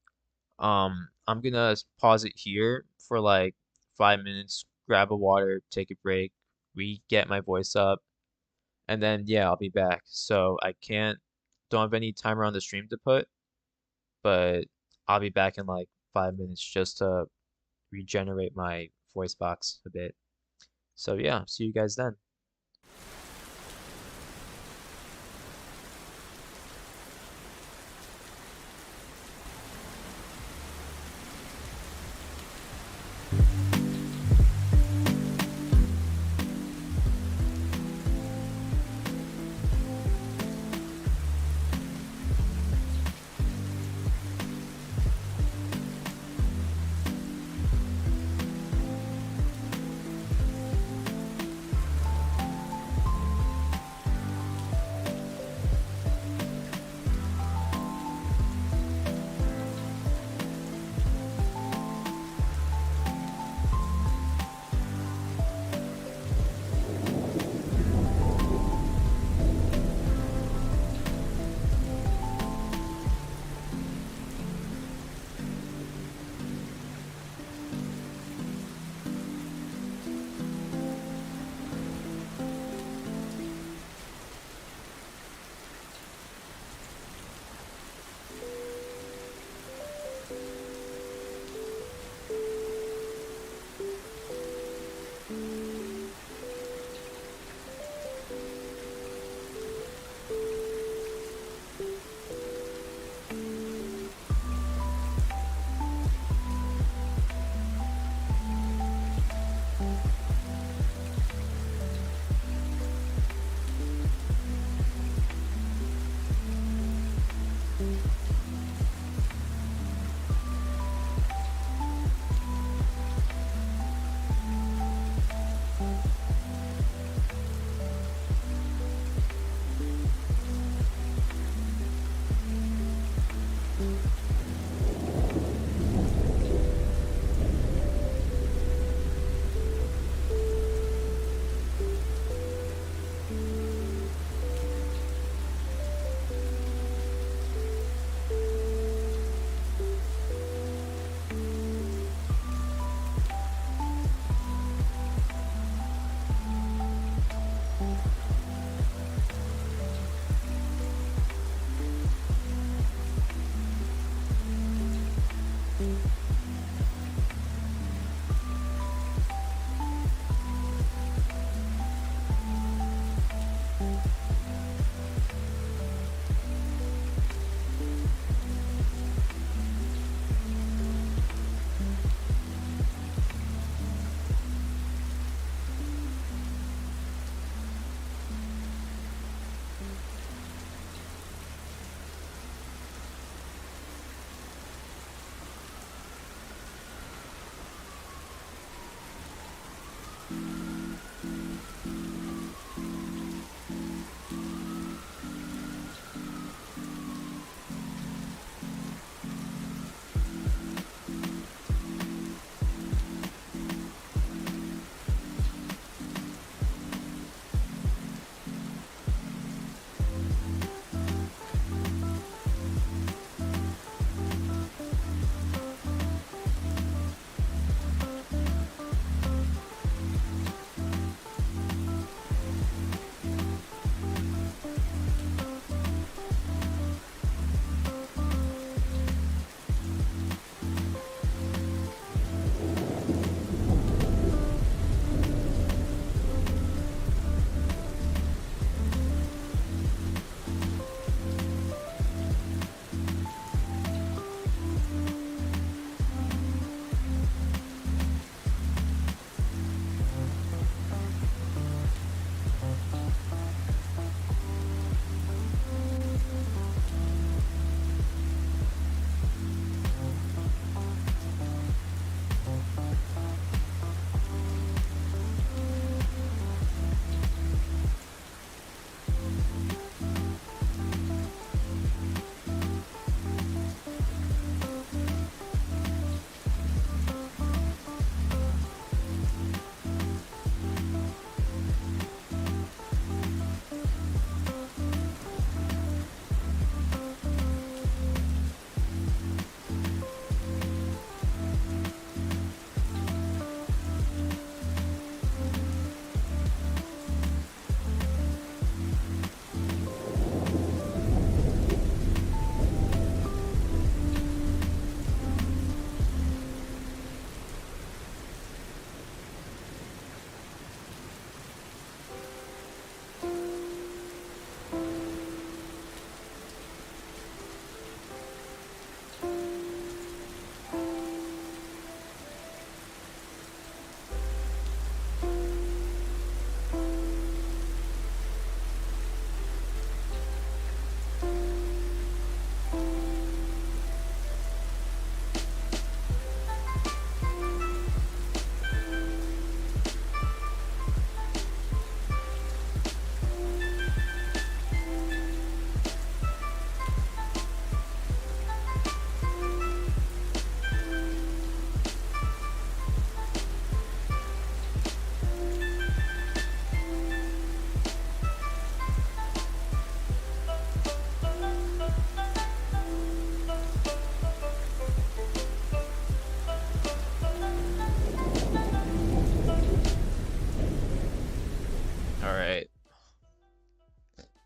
I'm gonna pause it here for like 5 minutes, grab a water, take a break, re-get my voice up, and then yeah, I'll be back. So I don't have any timer on the stream to put, but I'll be back in like 5 minutes just to regenerate my voice box a bit. So yeah, see you guys then.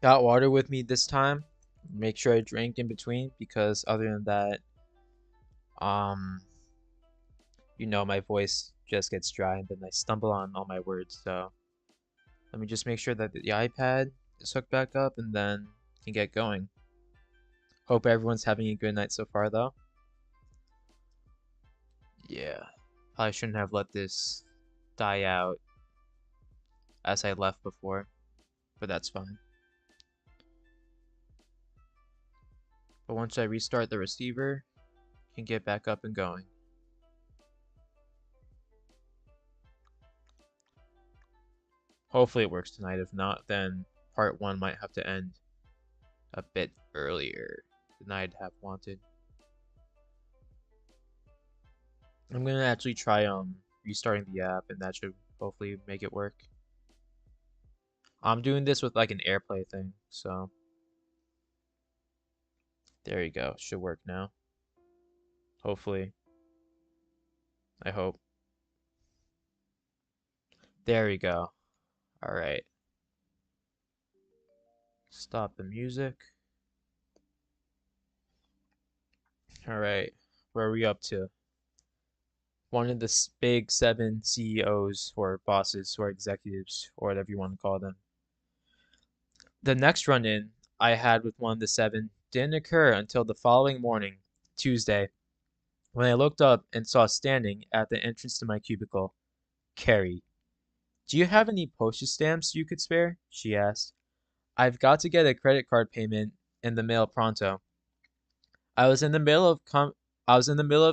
Got water with me this time. Make sure I drink in between because other than that, um, my voice just gets dry and then I stumble on all my words. So let me just make sure that the iPad is hooked back up and then can get going. Hope everyone's having a good night so far though. Yeah, probably shouldn't have let this die out as I left before, but that's fine. But once I restart the receiver, I can get back up and going. Hopefully it works tonight. If not, then part 1 might have to end a bit earlier than I'd have wanted. I'm gonna actually try restarting the app and that should hopefully make it work. I'm doing this with like an AirPlay thing, so there you go. Should work now. Hopefully. I hope. There we go. Alright. Stop the music. Alright. Where are we up to? One of the big 7 CEOs or bosses or executives or whatever you want to call them. The next run-in I had with one of the 7 didn't occur until the following morning, Tuesday, when I looked up and saw standing at the entrance to my cubicle, Carrie. "Do you have any postage stamps you could spare?" she asked. "I've got to get a credit card payment in the mail pronto." I was in the middle of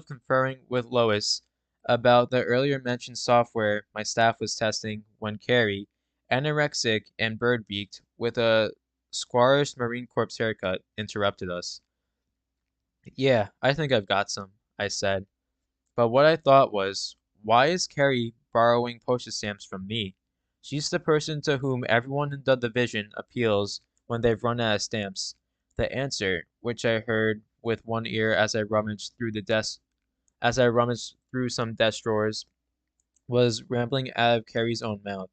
conferring with Lois about the earlier mentioned software my staff was testing when Carrie, anorexic and bird-beaked, with a squarish Marine Corps haircut, interrupted us. "Yeah, I think I've got some," I said. But what I thought was, why is Carrie borrowing postage stamps from me? She's the person to whom everyone in the division appeals when they've run out of stamps. The answer, which I heard with one ear as I rummaged through some desk drawers, was rambling out of Carrie's own mouth.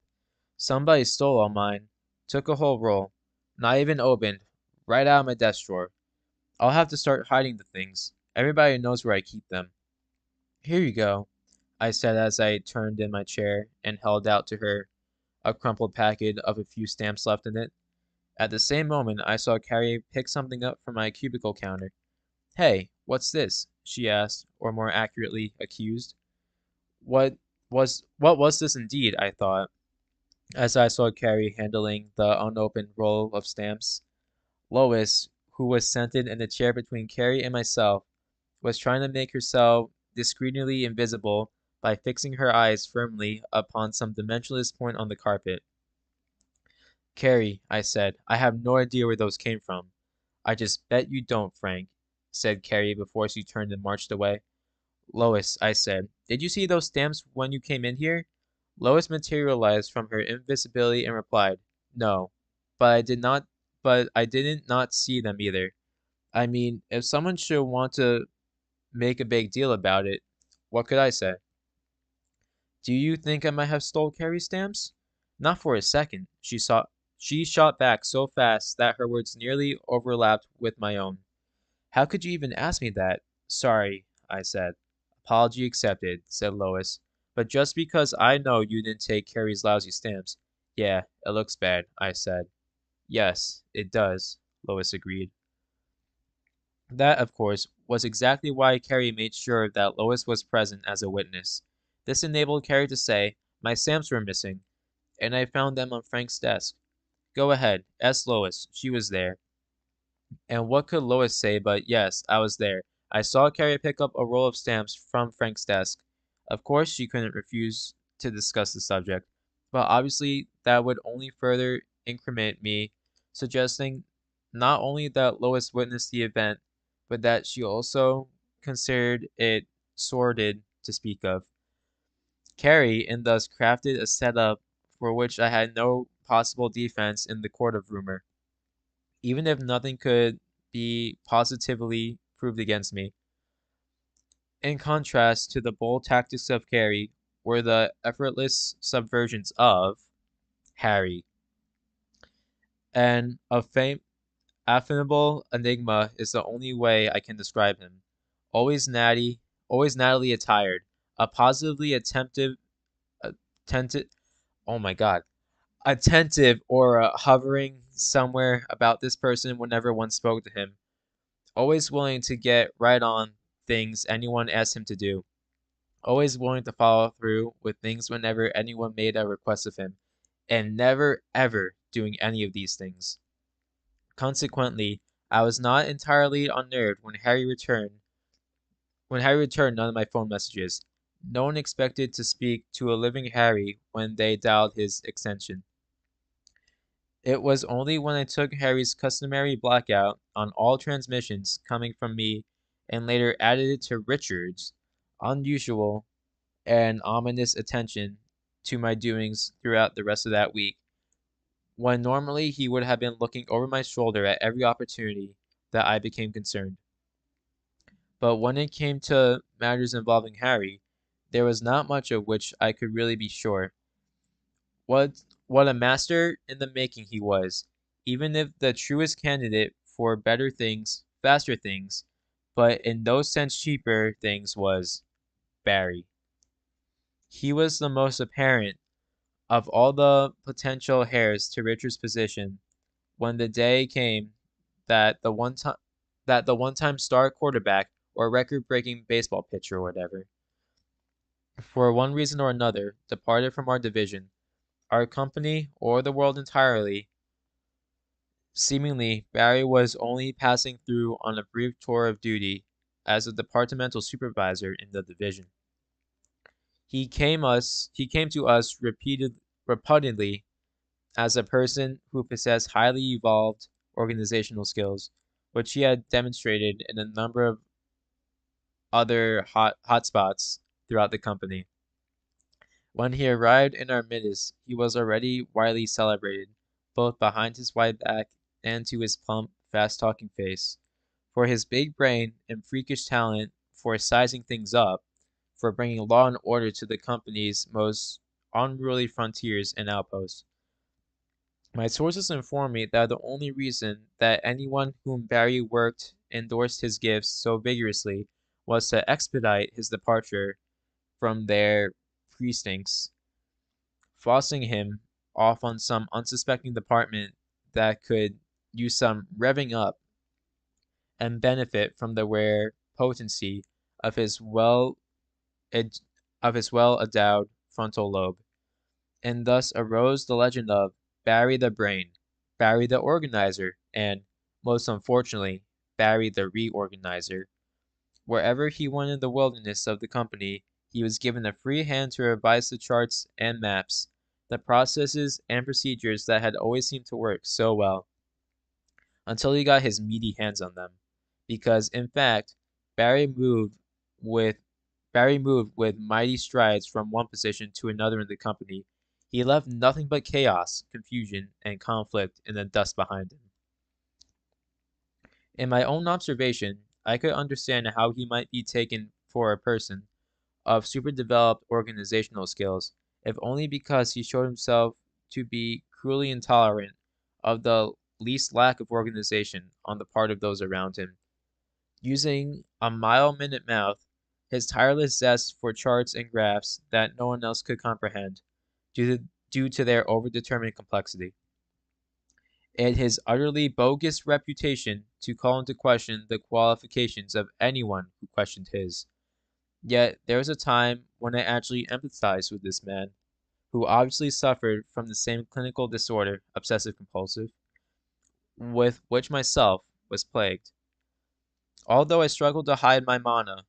"Somebody stole all mine. Took a whole roll. Not even opened. Right out of my desk drawer. I'll have to start hiding the things. Everybody knows where I keep them." "Here you go," I said as I turned in my chair and held out to her a crumpled packet of a few stamps left in it. At the same moment I saw Carrie pick something up from my cubicle counter. "Hey, what's this?" she asked, or more accurately, accused. What was this indeed, I thought, as I saw Carrie handling the unopened roll of stamps. Lois, who was seated in the chair between Carrie and myself, was trying to make herself discreetly invisible by fixing her eyes firmly upon some dimensionless point on the carpet. "Carrie," I said, "I have no idea where those came from." "I just bet you don't, Frank," said Carrie before she turned and marched away. "Lois," I said, "did you see those stamps when you came in here?" Lois materialized from her invisibility and replied, "No, but I didn't not see them either. I mean, if someone should want to make a big deal about it, what could I say?" "Do you think I might have stole Carrie's stamps?" "Not for a second." She shot back so fast that her words nearly overlapped with my own. "How could you even ask me that?" "Sorry," I said. "Apology accepted," said Lois. "But just because I know you didn't take Carrie's lousy stamps." "Yeah, it looks bad," I said. "Yes, it does," Lois agreed. That, of course, was exactly why Carrie made sure that Lois was present as a witness. This enabled Carrie to say, "My stamps were missing, and I found them on Frank's desk." Go ahead, ask Lois. She was there. And what could Lois say but, "Yes, I was there. I saw Carrie pick up a roll of stamps from Frank's desk." Of course she couldn't refuse to discuss the subject, but obviously that would only further incriminate me, suggesting not only that Lois witnessed the event, but that she also considered it sordid to speak of. Carrie, and thus crafted a setup for which I had no possible defense in the court of rumor, even if nothing could be positively proved against me. In contrast to the bold tactics of Carrie were the effortless subversions of Harry. and a affable enigma is the only way I can describe him. Always natty, always nattily attired, a positively attentive, oh my god, attentive or hovering somewhere about this person whenever one spoke to him. Always willing to get right on things anyone asked him to do. Always willing to follow through with things whenever anyone made a request of him, and never ever doing any of these things. Consequently, I was not entirely unnerved when Harry returned none of my phone messages. No one expected to speak to a living Harry when they dialed his extension. It was only when I took Harry's customary blackout on all transmissions coming from me and later added it to Richard's unusual and ominous attention to my doings throughout the rest of that week, when normally he would have been looking over my shoulder at every opportunity, that I became concerned. But when it came to matters involving Harry, there was not much of which I could really be sure. What a master in the making he was, even if the truest candidate for better things, faster things, but in no sense cheaper things was Barry. He was the most apparent of all the potential heirs to Richard's position when the day came that the one-time star quarterback or record-breaking baseball pitcher or whatever, for one reason or another, departed from our division, our company, or the world entirely. Seemingly, Barry was only passing through on a brief tour of duty as a departmental supervisor in the division. He came to us repeatedly as a person who possessed highly evolved organizational skills, which he had demonstrated in a number of other hotspots throughout the company. When he arrived in our midst, he was already widely celebrated, both behind his wide back and to his plump, fast-talking face, for his big brain and freakish talent for sizing things up, for bringing law and order to the company's most unruly frontiers and outposts. My sources inform me that the only reason that anyone whom Barry worked endorsed his gifts so vigorously was to expedite his departure from their precincts, forcing him off on some unsuspecting department that could use some revving up and benefit from the rare potency of his ed- well endowed frontal lobe. And thus arose the legend of Barry the Brain, Barry the Organizer, and, most unfortunately, Barry the Reorganizer. Wherever he went in the wilderness of the company, he was given a free hand to revise the charts and maps, the processes and procedures that had always seemed to work so well, until he got his meaty hands on them. Because, in fact, Barry moved with Barry moved with mighty strides from one position to another in the company. He left nothing but chaos, confusion, and conflict in the dust behind him. In my own observation, I could understand how he might be taken for a person of superdeveloped organizational skills, if only because he showed himself to be cruelly intolerant of the least lack of organization on the part of those around him. Using a mile-minute mouth, his tireless zest for charts and graphs that no one else could comprehend, due to their overdetermined complexity, and his utterly bogus reputation to call into question the qualifications of anyone who questioned his. Yet there was a time when I actually empathized with this man, who obviously suffered from the same clinical disorder, obsessive compulsive, with which myself was plagued. Although I struggled to hide my mana,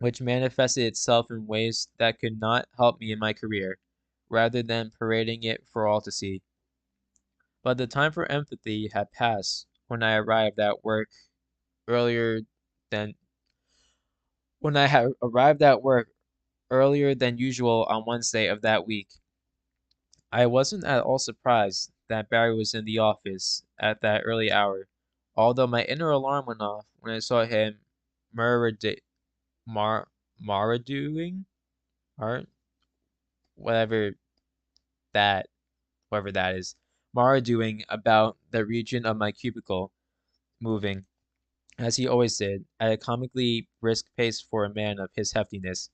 which manifested itself in ways that could not help me in my career, rather than parading it for all to see. But the time for empathy had passed when I earlier than arrived at work earlier than usual on Wednesday of that week. I wasn't at all surprised that Barry was in the office at that early hour, although my inner alarm went off when I saw him murder mar Maradoing, or whatever that whatever that is, marveling about the region of my cubicle, moving, as he always did, at a comically brisk pace for a man of his heftiness.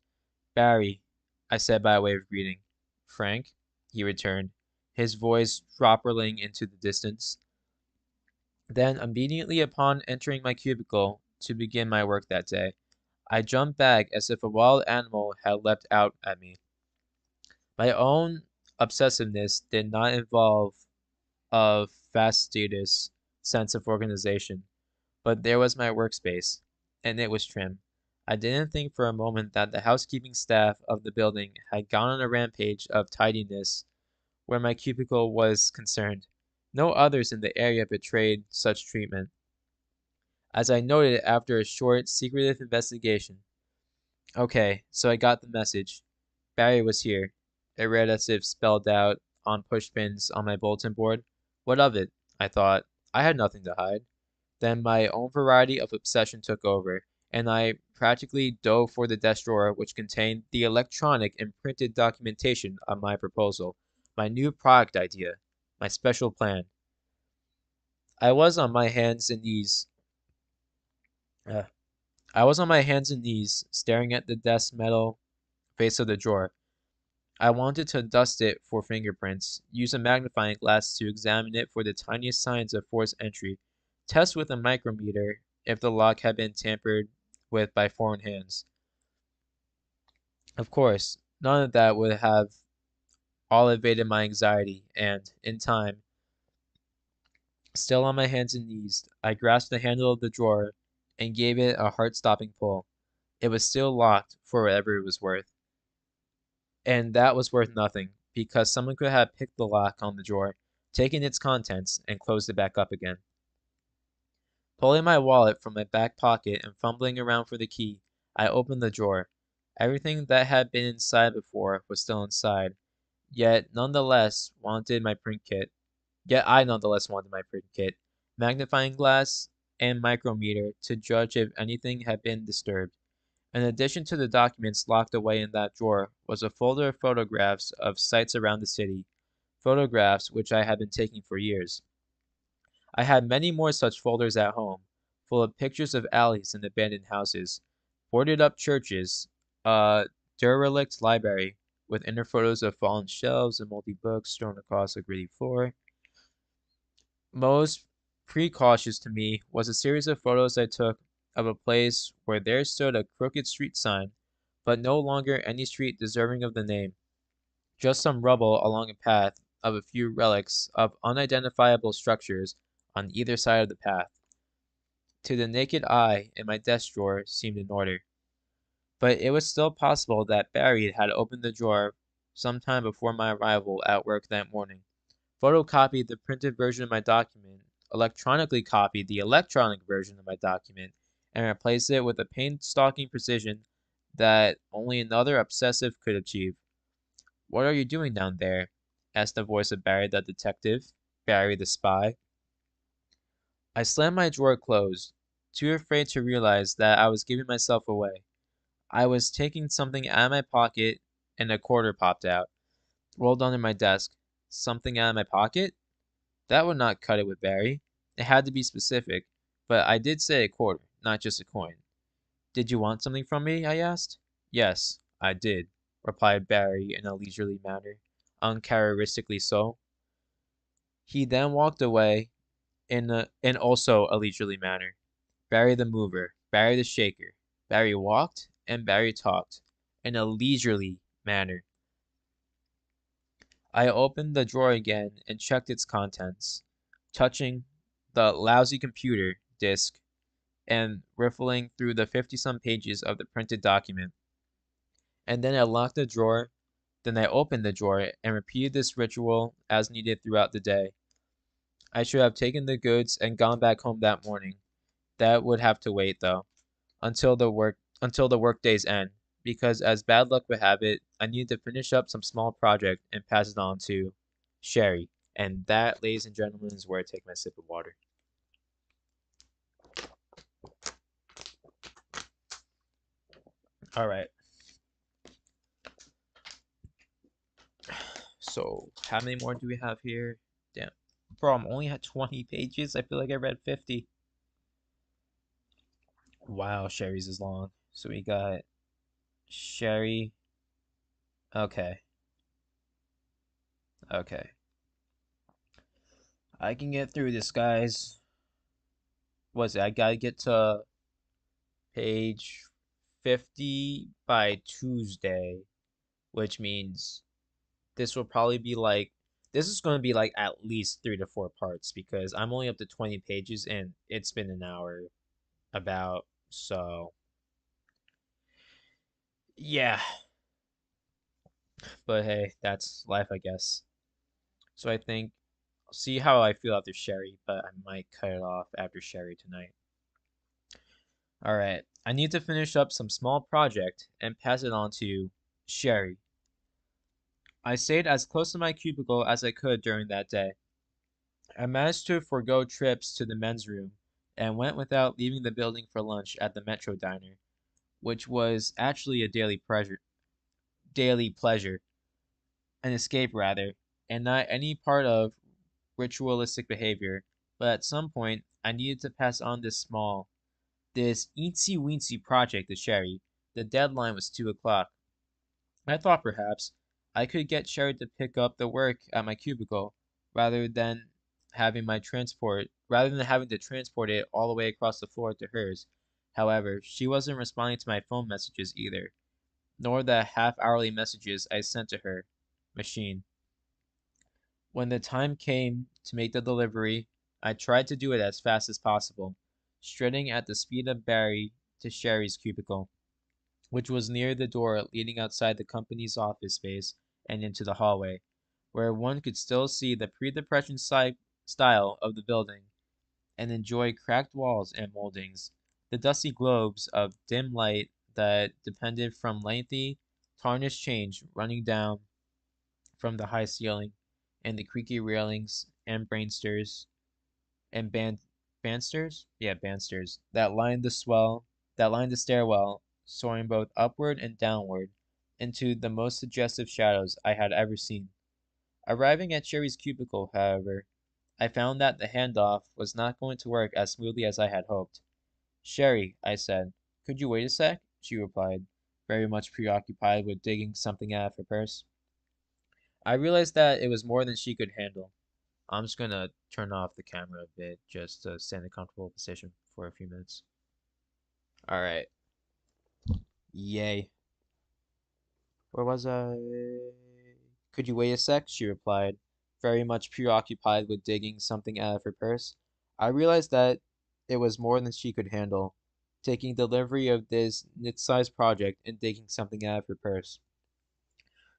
"Barry," I said by way of greeting. "Frank," he returned, his voice dropperling into the distance. Then, immediately upon entering my cubicle to begin my work that day, I jumped back as if a wild animal had leapt out at me. My own obsessiveness did not involve a fastidious sense of organization, but there was my workspace, and it was trim. I didn't think for a moment that the housekeeping staff of the building had gone on a rampage of tidiness where my cubicle was concerned. No others in the area betrayed such treatment. As I noted after a short, secretive investigation. Okay, so I got the message. Barry was here. It read as if spelled out on pushpins on my bulletin board. What of it? I thought. I had nothing to hide. Then my own variety of obsession took over, and I practically dove for the desk drawer which contained the electronic and printed documentation of my proposal, my new product idea, my special plan. I was on my hands and knees. Uh, I was on my hands and knees, staring at the desk metal face of the drawer. I wanted to dust it for fingerprints, use a magnifying glass to examine it for the tiniest signs of forced entry, test with a micrometer if the lock had been tampered with by foreign hands. Of course, none of that would have all evaded my anxiety, and, in time, still on my hands and knees, I grasped the handle of the drawer and gave it a heart-stopping pull. It was still locked for whatever it was worth. And that was worth nothing, because someone could have picked the lock on the drawer, taken its contents, and closed it back up again. Pulling my wallet from my back pocket and fumbling around for the key, I opened the drawer. Everything that had been inside before was still inside, yet nonetheless wanted my print kit. Yet I nonetheless wanted my print kit, magnifying glass, and micrometer to judge if anything had been disturbed. In addition to the documents locked away in that drawer was a folder of photographs of sights around the city, photographs which I had been taking for years. I had many more such folders at home, full of pictures of alleys and abandoned houses, boarded up churches, a derelict library, with inner photos of fallen shelves and moldy books strewn across a gritty floor. Most precautious to me was a series of photos I took of a place where there stood a crooked street sign, but no longer any street deserving of the name, just some rubble along a path of a few relics of unidentifiable structures on either side of the path. To the naked eye in my desk drawer seemed in order, but it was still possible that Barry had opened the drawer some time before my arrival at work that morning, photocopied the printed version of my document, electronically copied the electronic version of my document, and replaced it with a painstaking precision that only another obsessive could achieve. "What are you doing down there?" asked the voice of Barry the detective, Barry the spy. I slammed my drawer closed, too afraid to realize that I was giving myself away. I was taking something out of my pocket, and a quarter popped out, rolled under my desk. Something out of my pocket? That would not cut it with Barry. It had to be specific, but I did say a quarter, not just a coin. "Did you want something from me?" I asked. "Yes, I did," replied Barry in a leisurely manner, uncharacteristically so. He then walked away in also a leisurely manner. Barry the mover, Barry the shaker. Barry walked and Barry talked in a leisurely manner. I opened the drawer again and checked its contents, touching the lousy computer disk and riffling through the 50-some pages of the printed document. And then I locked the drawer. Then I opened the drawer and repeated this ritual as needed throughout the day. I should have taken the goods and gone back home that morning. That would have to wait, though, until the workday's end, because as bad luck would have it, I needed to finish up some small project and pass it on to Sherry. And that, ladies and gentlemen, is where I take my sip of water. All right. So, how many more do we have here? Damn. Bro, I'm only at 20 pages. I feel like I read 50. Wow, Sherry's is long. So we got Sherry. Okay. Okay. I can get through this, guys. What's it? I gotta get to page 50 by Tuesday, which means this will probably be like this is going to be like at least 3 to 4 parts because I'm only up to 20 pages and it's been an hour about. So yeah, but hey, that's life, I guess. So I think I'll see how I feel after Sherry, but I might cut it off after Sherry tonight. All right, I need to finish up some small project and pass it on to Sherry. I stayed as close to my cubicle as I could during that day. I managed to forego trips to the men's room and went without leaving the building for lunch at the Metro Diner, which was actually a daily pleasure, an escape rather, and not any part of ritualistic behavior. But at some point, I needed to pass on this eensy weensy project to Sherry. The deadline was 2 o'clock. I thought perhaps I could get Sherry to pick up the work at my cubicle rather than rather than having to transport it all the way across the floor to hers. However, she wasn't responding to my phone messages either, nor the half-hourly messages I sent to her machine. When the time came to make the delivery, I tried to do it as fast as possible, strutting at the speed of Barry to Sherry's cubicle, which was near the door leading outside the company's office space and into the hallway, where one could still see the pre-depression style of the building and enjoy cracked walls and moldings, the dusty globes of dim light that depended from lengthy, tarnished chains running down from the high ceiling, and the creaky railings and and banisters that lined the stairwell, soaring both upward and downward into the most suggestive shadows I had ever seen. Arriving at Sherry's cubicle, however, I found that the handoff was not going to work as smoothly as I had hoped. "Sherry," I said, "could you wait a sec?" she replied, very much preoccupied with digging something out of her purse. I realized that it was more than she could handle. I'm just gonna turn off the camera a bit just to stay in a comfortable position for a few minutes. Alright. Yay. Where was I? "Could you wait a sec?" she replied, very much preoccupied with digging something out of her purse. I realized that it was more than she could handle, taking delivery of this nit-sized project and digging something out of her purse.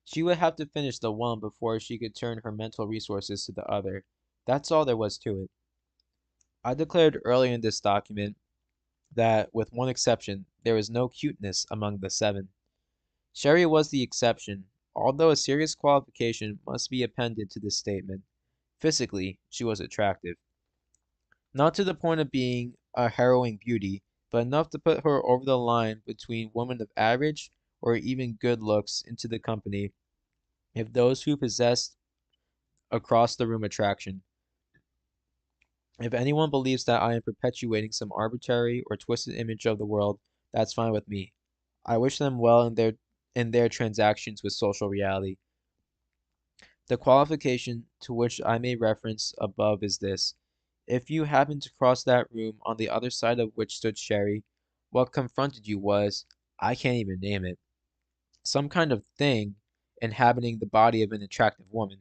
She would have to finish the one before she could turn her mental resources to the other. That's all there was to it. I declared earlier in this document that, with one exception, there was no cuteness among the 7. Sherry was the exception, although a serious qualification must be appended to this statement. Physically, she was attractive. Not to the point of being a harrowing beauty, but enough to put her over the line between women of average or even good looks into the company if those who possessed across the room attraction. If anyone believes that I am perpetuating some arbitrary or twisted image of the world, that's fine with me. I wish them well in their transactions with social reality. The qualification to which I made reference above is this: if you happened to cross that room on the other side of which stood Sherry, what confronted you was, I can't even name it, some kind of thing inhabiting the body of an attractive woman.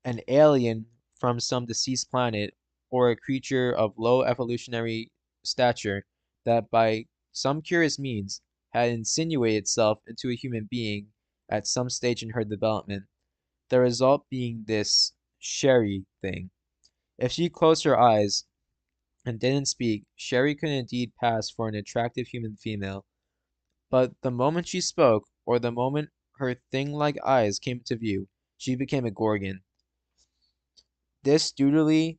An alien from some deceased planet, or a creature of low evolutionary stature that by some curious means had insinuated itself into a human being at some stage in her development, the result being this Sherry thing. If she closed her eyes and didn't speak, Sherry could indeed pass for an attractive human female, but the moment she spoke, or the moment her thing-like eyes came into view, she became a Gorgon. This duality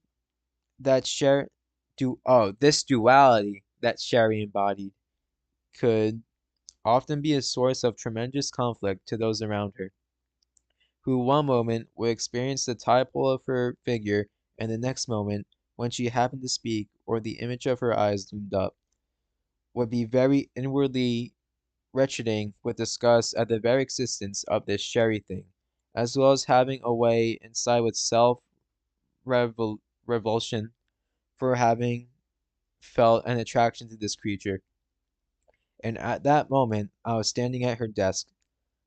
that Sher this duality that Sherry embodied could often be a source of tremendous conflict to those around her, who one moment would experience the tide pull of her figure and the next moment, when she happened to speak, or the image of her eyes loomed up, would be very inwardly wretcheding with disgust at the very existence of this Sherry thing, as well as having a way inside with self revulsion for having felt an attraction to this creature. And at that moment, I was standing at her desk.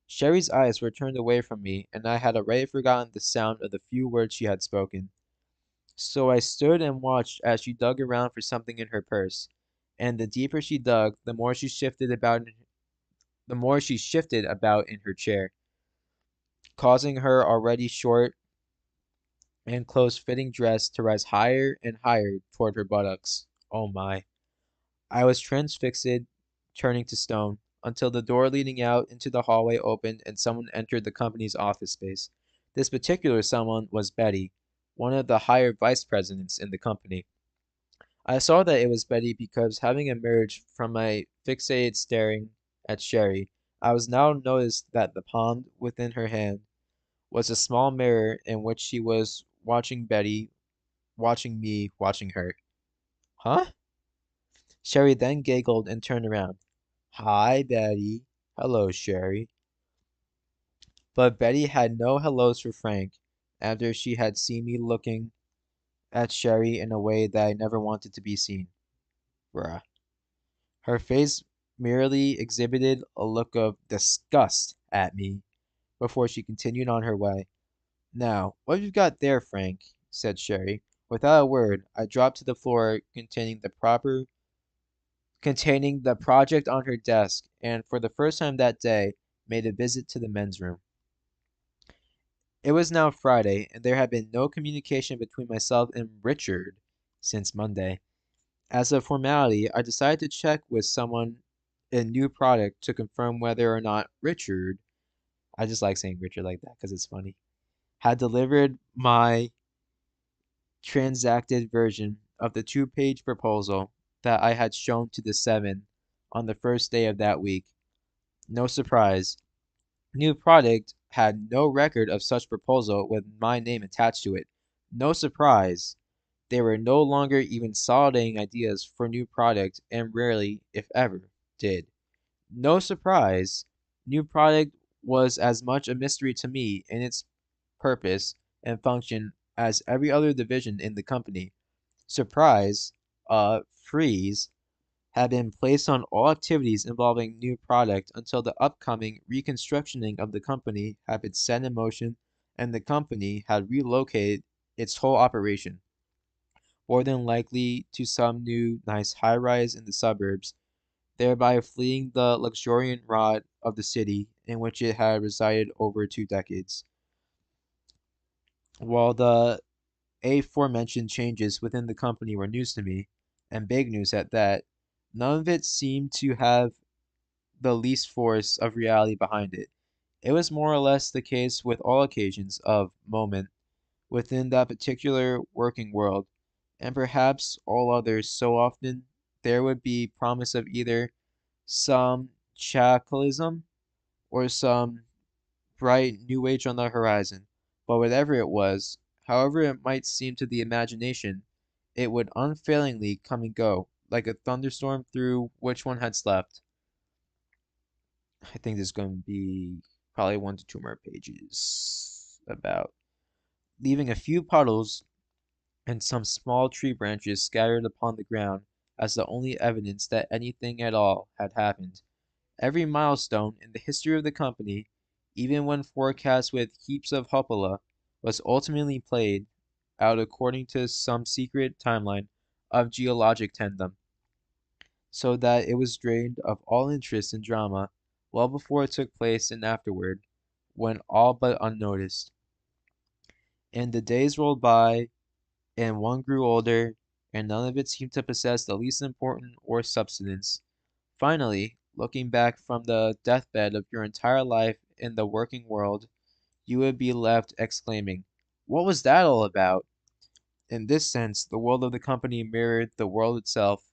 Sherry's eyes were turned away from me, and I had already forgotten the sound of the few words she had spoken. So I stood and watched as she dug around for something in her purse, and the deeper she dug, the more she shifted about in her chair, causing her already short and close-fitting dress to rise higher and higher toward her buttocks. Oh my. I was transfixed, turning to stone, until the door leading out into the hallway opened and someone entered the company's office space. This particular someone was Betty, one of the higher vice presidents in the company. I saw that it was Betty because, having emerged from my fixated staring at Sherry, I was now noticed that the palm within her hand was a small mirror in which she was watching Betty, watching me, watching her. Huh? Sherry then giggled and turned around. Hi, Betty. Hello, Sherry. But Betty had no hellos for Frank after she had seen me looking at Sherry in a way that I never wanted to be seen. Bruh. Her face merely exhibited a look of disgust at me before she continued on her way. Now, what have you got there, Frank? Said Sherry. Without a word, I dropped to the floor containing the project on her desk, and for the first time that day, made a visit to the men's room. It was now Friday, and there had been no communication between myself and Richard since Monday. As a formality, I decided to check with someone in new product to confirm whether or not Richard, I just like saying Richard like that because it's funny, had delivered my transacted version of the two-page proposal that I had shown to the seven on the first day of that week. No surprise. New product had no record of such proposal with my name attached to it. No surprise. They were no longer even solidating ideas for new product and rarely, if ever, did. No surprise. New product was as much a mystery to me in its purpose and function as every other division in the company. Surprise, freeze, had been placed on all activities involving new product until the upcoming reconstructioning of the company had been set in motion and the company had relocated its whole operation, more than likely to some new nice high-rise in the suburbs, thereby fleeing the luxuriant rot of the city in which it had resided over 2 decades. While the aforementioned changes within the company were news to me, and big news at that, none of it seemed to have the least force of reality behind it. It was more or less the case with all occasions of moment within that particular working world, and perhaps all others so often there would be promise of either some chacalism or some bright new age on the horizon. But whatever it was, however it might seem to the imagination, it would unfailingly come and go, like a thunderstorm through which one had slept. I think there's going to be probably 1 to 2 more pages about leaving a few puddles and some small tree branches scattered upon the ground as the only evidence that anything at all had happened. Every milestone in the history of the company, even when forecast with heaps of hoopla, was ultimately played out according to some secret timeline of geologic tandem, so that it was drained of all interest in drama well before it took place and afterward, when all but unnoticed. And the days rolled by, and one grew older, and none of it seemed to possess the least importance or substance. Finally, looking back from the deathbed of your entire life in the working world, you would be left exclaiming, "What was that all about?" In this sense, the world of the company mirrored the world itself,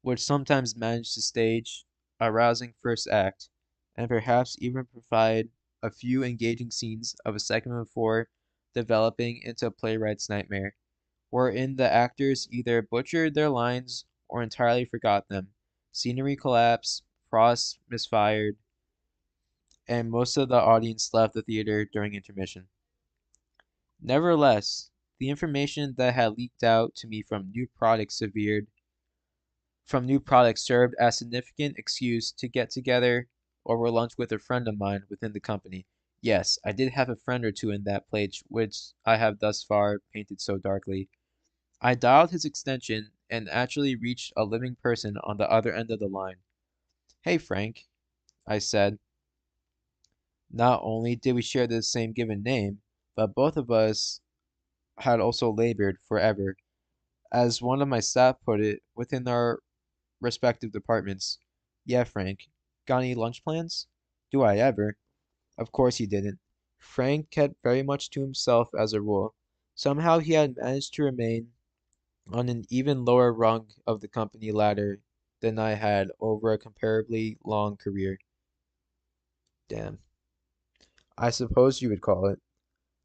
which sometimes managed to stage a rousing first act, and perhaps even provide a few engaging scenes of a second before developing into a playwright's nightmare, wherein the actors either butchered their lines or entirely forgot them. Scenery collapsed, props misfired, and most of the audience left the theater during intermission. Nevertheless, the information that had leaked out to me from new products served as significant excuse to get together over lunch with a friend of mine within the company. Yes, I did have a friend or two in that place, which I have thus far painted so darkly. I dialed his extension and actually reached a living person on the other end of the line. Hey, Frank, I said. Not only did we share the same given name, but both of us had also labored forever, as one of my staff put it, within our respective departments. Yeah, Frank. Got any lunch plans? Do I ever? Of course he didn't. Frank kept very much to himself as a rule. Somehow he had managed to remain on an even lower rung of the company ladder than I had over a comparably long career. Damn. I suppose you would call it.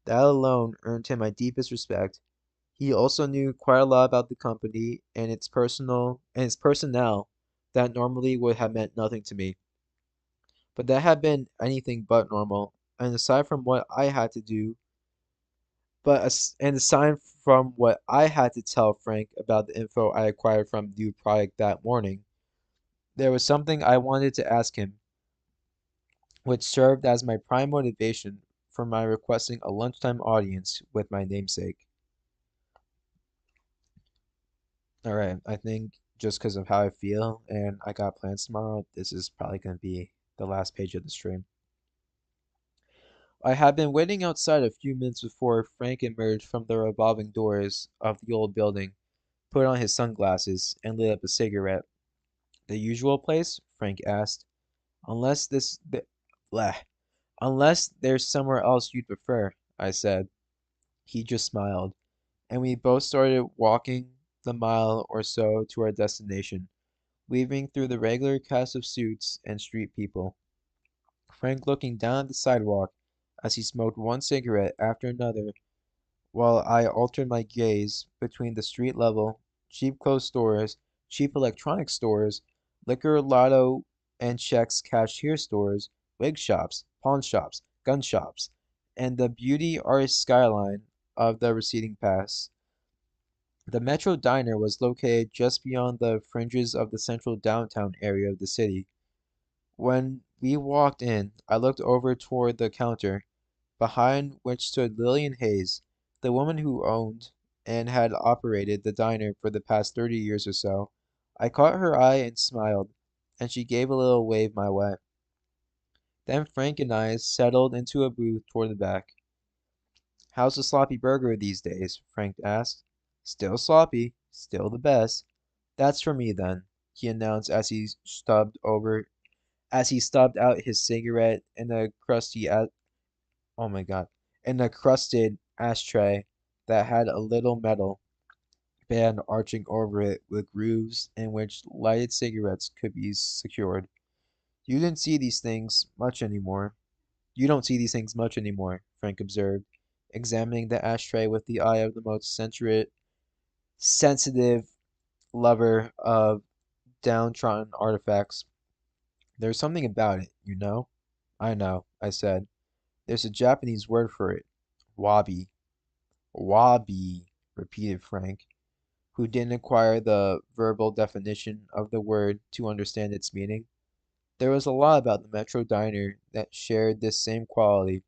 That alone earned him my deepest respect. He also knew quite a lot about the company and its personnel that normally would have meant nothing to me. But that had been anything but normal, and aside from what I had to do, and aside from what I had to tell Frank about the info I acquired from the new product that morning, there was something I wanted to ask him, which served as my prime motivation for my requesting a lunchtime audience with my namesake. Alright, I think just because of how I feel and I got plans tomorrow, this is probably going to be the last page of the stream. I had been waiting outside a few minutes before Frank emerged from the revolving doors of the old building, put on his sunglasses, and lit up a cigarette. The usual place? Frank asked. Unless this, th bleh, unless there's somewhere else you'd prefer, I said. He just smiled, and we both started walking the mile or so to our destination, weaving through the regular cast of suits and street people. Frank looking down at the sidewalk as he smoked one cigarette after another while I altered my gaze between the street level, cheap clothes stores, cheap electronics stores, liquor, lotto, and checks cashier stores, wig shops, pawn shops, gun shops, and the beauty artist skyline of the receding past. The Metro Diner was located just beyond the fringes of the central downtown area of the city. When we walked in, I looked over toward the counter, behind which stood Lillian Hayes, the woman who owned and had operated the diner for the past 30 years or so. I caught her eye and smiled, and she gave a little wave my way. Then Frank and I settled into a booth toward the back. How's the sloppy burger these days? Frank asked. Still sloppy, still the best. That's for me then, he announced as he stubbed out his cigarette in a oh my god, in a crusted ashtray that had a little metal band arching over it with grooves in which lighted cigarettes could be secured. You didn't see these things much anymore. You don't see these things much anymore, Frank observed, examining the ashtray with the eye of the most sensitive lover of downtrodden artifacts. There's something about it, you know? I know, I said. There's a Japanese word for it. Wabi. Wabi, repeated Frank, who didn't acquire the verbal definition of the word to understand its meaning. There was a lot about the Metro Diner that shared this same quality,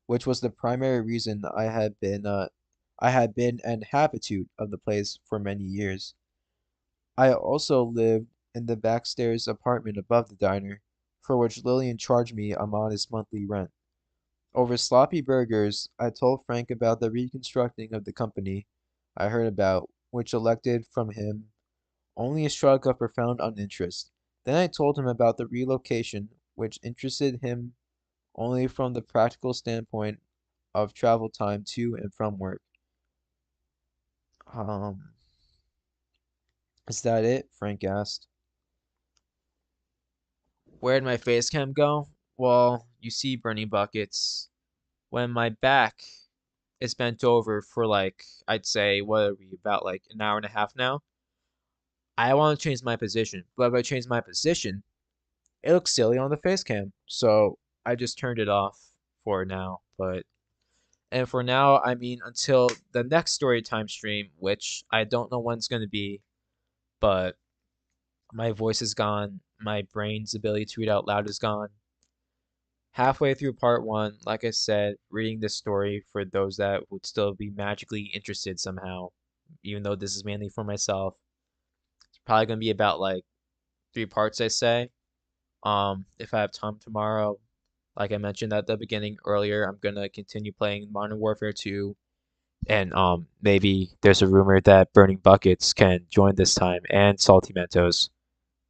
which was the primary reason I had been an habitué of the place for many years. I also lived in the backstairs apartment above the diner, for which Lillian charged me a modest monthly rent. Over sloppy burgers, I told Frank about the reconstructing of the company I heard about, which elected from him only a shrug of profound uninterest. Then I told him about the relocation, which interested him only from the practical standpoint of travel time to and from work. Um, is that it? Frank asked. Where'd my face cam go? Well, you see, Bernie Buckets, when my back it's bent over for like I'd say what are we about like an hour and a half now. I want to change my position, but if I change my position, it looks silly on the face cam. So I just turned it off for now. But and for now, I mean until the next story time stream, which I don't know when it's gonna be, but my voice is gone, my brain's ability to read out loud is gone. Halfway through part one, like I said, reading this story for those that would still be magically interested somehow, even though this is mainly for myself. It's probably gonna be about like 3 parts, I say. If I have time tomorrow, like I mentioned at the beginning earlier, I'm gonna continue playing Modern Warfare 2, and maybe there's a rumor that Burning Buckets can join this time, and Salty Mentos,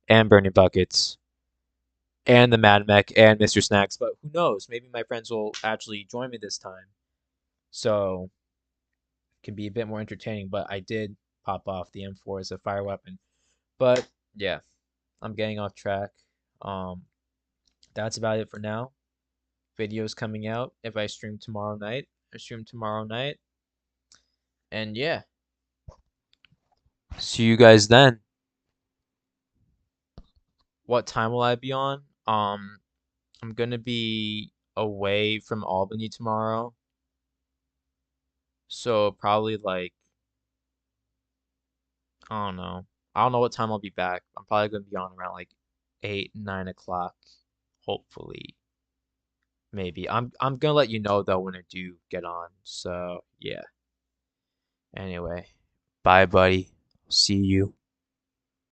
and Burning Buckets, and the Mad Mech, and Mr. Snacks. But who knows? Maybe my friends will actually join me this time, so it can be a bit more entertaining. But I did pop off the M4 as a fire weapon. But yeah, I'm getting off track. Um, that's about it for now. Videos coming out if I stream tomorrow night. I stream tomorrow night. And yeah, see you guys then. What time will I be on? I'm gonna be away from Albany tomorrow. So probably like I don't know. I don't know what time I'll be back. I'm probably gonna be on around like 8, 9 o'clock. Hopefully. Maybe. I'm gonna let you know though when I do get on. So yeah. Anyway. Bye buddy. See you.